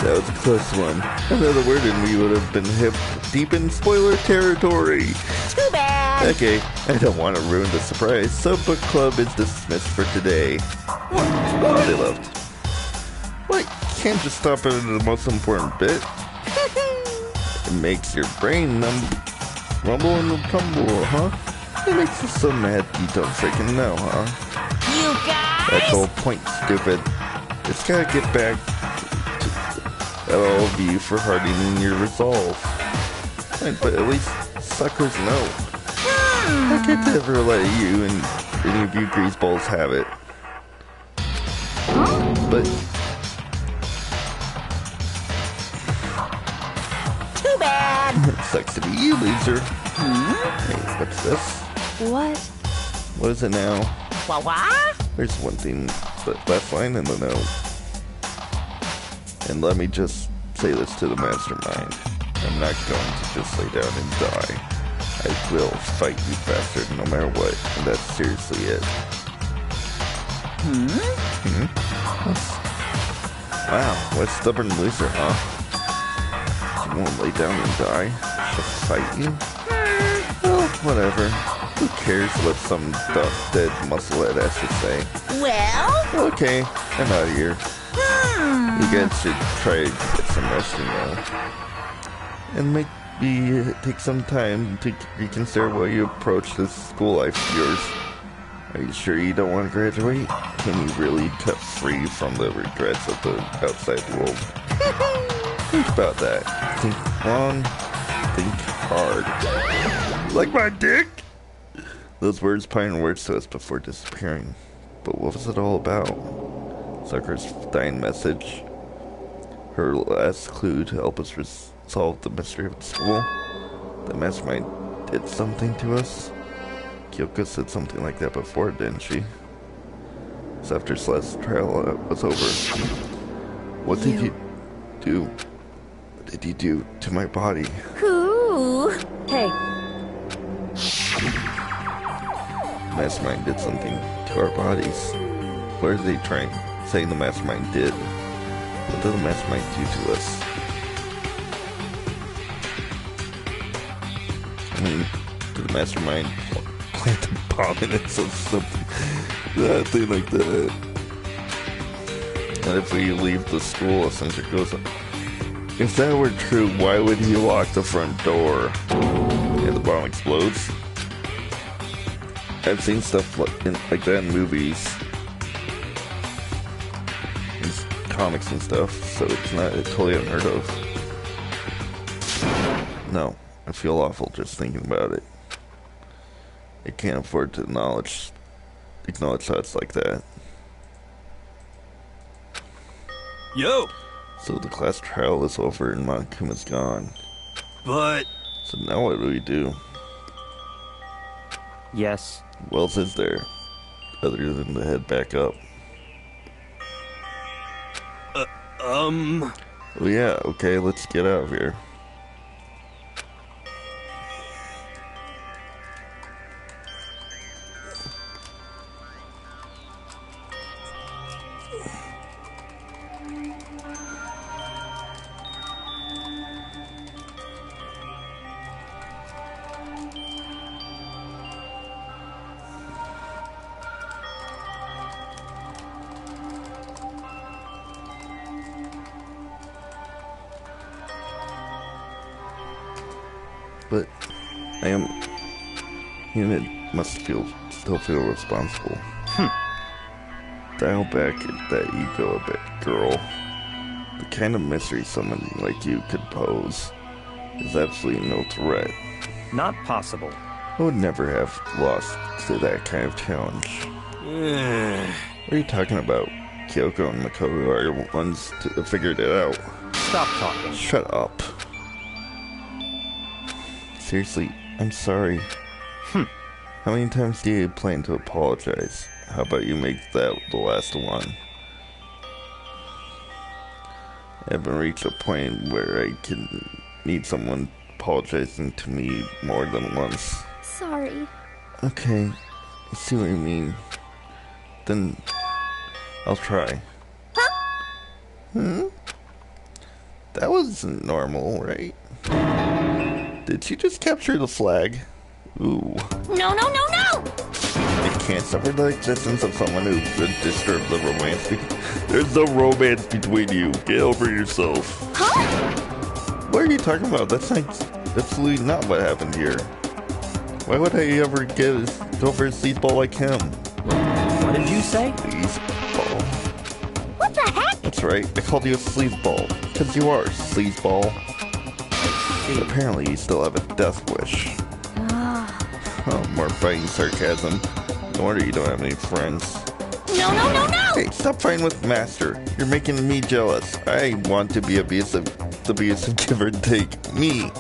That was a close one. Another word and we would have been deep in spoiler territory. Too bad. Okay, I don't want to ruin the surprise, so book club is dismissed for today. They left. What? can't just stop at the most important bit. It makes your brain rumble and tumble, huh? It makes you so mad you don't freaking know, huh? You guys? That's the whole point, stupid. It's gotta get back at all of you for hardening your resolve. But at least suckers know. I could never let you and any of you greaseballs have it. But too bad. Sucks to be you, loser. Hey, what's this? What? What is it now? What? There's one thing, but last line in the note. And let me just say this to the mastermind. I'm not going to just lay down and die. I will fight you bastard no matter what. And that's seriously it. Wow, what a stubborn loser, huh? You won't lay down and die? Just fight you? Well, whatever. Who cares what some dead musclehead has to say? Well? Okay, I'm out of here. You guys should try to get some rest, you know. And maybe take some time to reconsider why you approach this school life of yours. Are you sure you don't want to graduate? Can you really cut free from the regrets of the outside world? Think about that. Think long, think hard. Like my dick? Those words pine words to us before disappearing. But what was it all about? Sakura's dying message? Her last clue to help us solve the mystery of the school? The mastermind did something to us? Kyoko said something like that before, didn't she? So after Celeste's trial was over, what did you do? What did you do to my body? Who? Hey. Mastermind did something to our bodies. What are they saying the mastermind did? What did the mastermind do to us? I mean, did the mastermind plant a bomb in us or something? Thing like that. And if we leave the school, a sensor goes up. If that were true, why would he lock the front door? And the bomb explodes? I've seen stuff like that in movies, and comics and stuff, so it's not totally unheard of. No, I feel awful just thinking about it. I can't afford to acknowledge thoughts like that. Yo! So the class trial is over and Monakuma's gone. But... So now what do we do? Yes. What else is there, other than to head back up? Oh yeah, okay, let's get out of here. But Unit must still feel responsible. Dial back that ego a bit, girl. The kind of mystery someone like you could pose is absolutely no threat. Not possible. I would never have lost to that kind of challenge. What are you talking about? Kyoko and Makoto are the ones that figured it out. Stop talking. Shut up. Seriously, I'm sorry. How many times do you plan to apologize? How about you make that the last one? I haven't reached a point where I can need someone apologizing to me more than once. Sorry. Okay, I see what you mean. Then I'll try. That wasn't normal, right? Did she just capture the flag? Ooh. No, no, no, no! It can't suffer the existence of someone who could disturb the romance. There's no romance between you. Get over yourself. Huh? What are you talking about? That's absolutely not what happened here. Why would I ever go for a sleazeball like him? What did you say? Sleazeball. What the heck? That's right. I called you a sleazeball. Because you are a sleazeball. Apparently you still have a death wish. Oh, more fighting sarcasm. No wonder you don't have any friends. No, no, no, no! Hey, stop fighting with Master. You're making me jealous. I want to be abusive give or take. Me.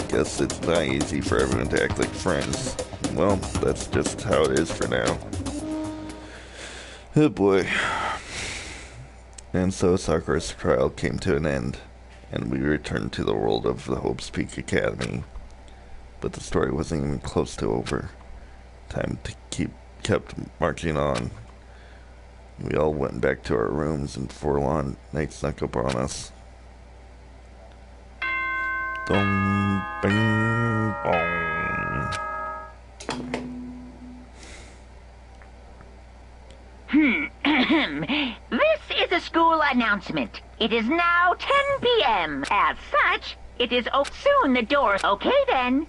Guess it's not easy for everyone to act like friends. Well, that's just how it is for now. Oh boy. And so Sakura's trial came to an end, and we returned to the world of the Hope's Peak Academy. But the story wasn't even close to over. Time kept marching on. We all went back to our rooms, and forlorn night snuck upon us. Dong, bing, bong. This is a school announcement. It is now 10 p.m. As such, it is soon the doors. Okay then.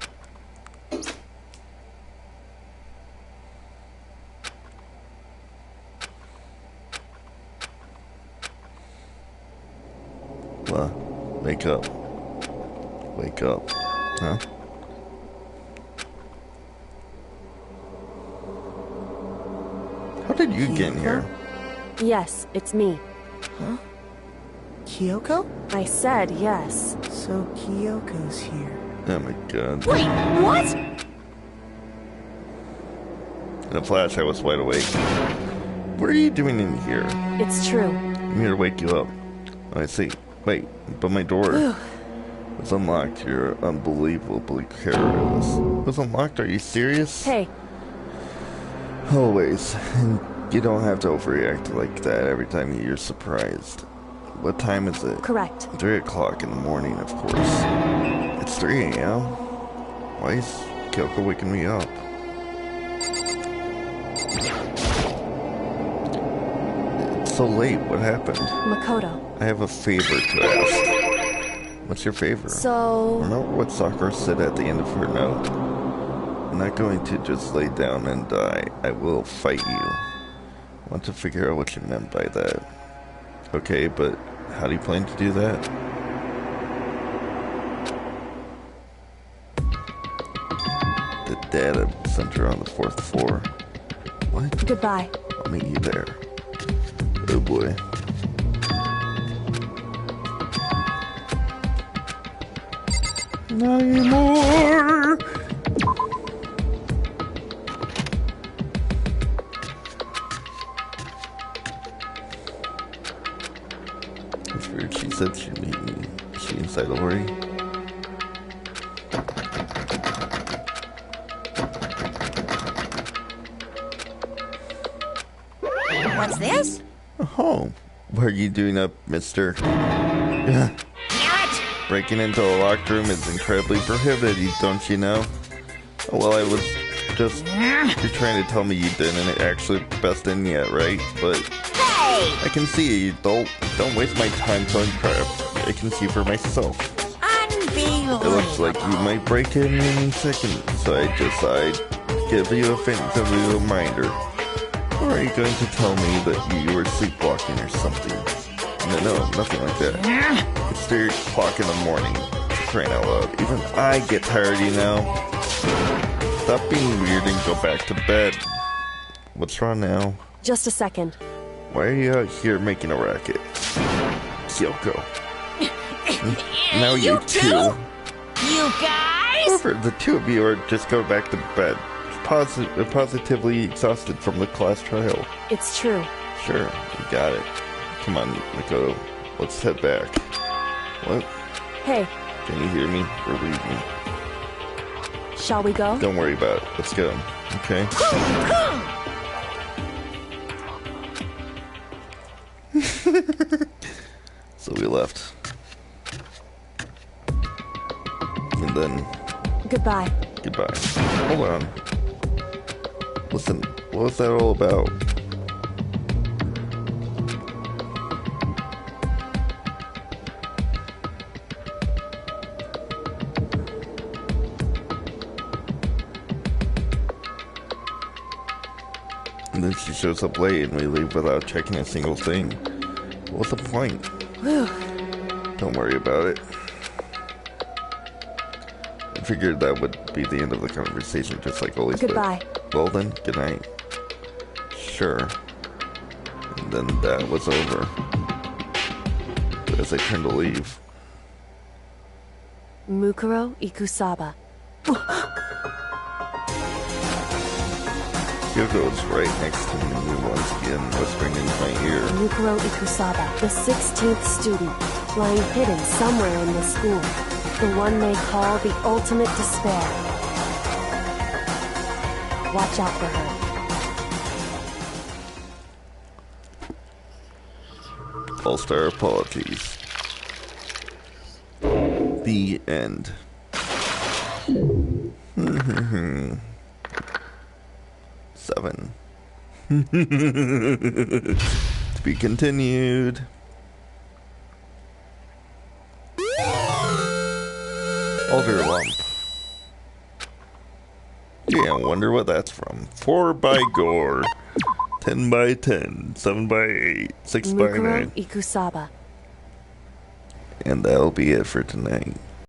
Well, wake up. Wake up. Huh? How did you get in here? Yes, it's me. Huh? Kyoko? I said yes. So Kyoko's here. Oh my god. Wait, what? In a flash, I was wide awake. What are you doing in here? It's true. I'm here to wake you up. Oh, I see. Wait, but my door was unlocked. You're unbelievably careless. It was unlocked? Are you serious? Hey. Always. And you don't have to overreact like that every time you're surprised. What time is it? Correct. 3 o'clock in the morning, of course. It's 3 a.m. Why is Kyoko waking me up? It's so late. What happened? Makoto. I have a favor to ask. What's your favor? So... Remember what Sakura said at the end of her note? I'm not going to just lay down and die. I will fight you. I want to figure out what you meant by that. Okay, but how do you plan to do that? The data center on the 4th floor. What? Goodbye. I'll meet you there. Oh boy. Not anymore! That's weird. She said she'd meet me. Is she inside already? What's this? Oh, what are you doing up, mister? Breaking into a locked room is incredibly prohibited, don't you know? Oh, well, I was just... You're trying to tell me you didn't actually bust in yet, right? But... Hey! I can see it, don't waste my time telling crap. I can see for myself. Unbelievable. It looks like you might break in any second, so I decided to give you a faint reminder. Or are you going to tell me that you were sleepwalking or something? No, nothing like that. It's 3 o'clock in the morning. Crying out loud. Even I get tired, you know. Stop being weird and go back to bed. What's wrong now? Just a second. Why are you out here making a racket? Kyoko. Now you two. You guys? Whoever the two of you are just go back to bed. Positively exhausted from the class trial. It's true. Sure, you got it. Come on, Makoto. Let's head back. What? Hey. Can you hear me or leave me? Shall we go? Don't worry about it. Let's go. Okay? So we left. And then Goodbye. Goodbye. Hold on. Listen, what was that all about? And then she shows up late and we leave without checking a single thing. What's the point? Whew. Don't worry about it. I figured that would be the end of the conversation, just like always. Goodbye. Well then, good night. Sure. And then that was over. But as I turned to leave, Mukuro Ikusaba. Hugo's right next to me once again, whispering in my ear. Mukuro Ikusaba, the 16th student, lying hidden somewhere in the school. The one they call the ultimate despair. Watch out for her. All-star apologies. The end. Seven. To be continued. Alder lump. Yeah, I wonder what that's from. 4 by gore. 10 by 10. 7 by 8. 6 by 9. Ikusaba. And that'll be it for tonight.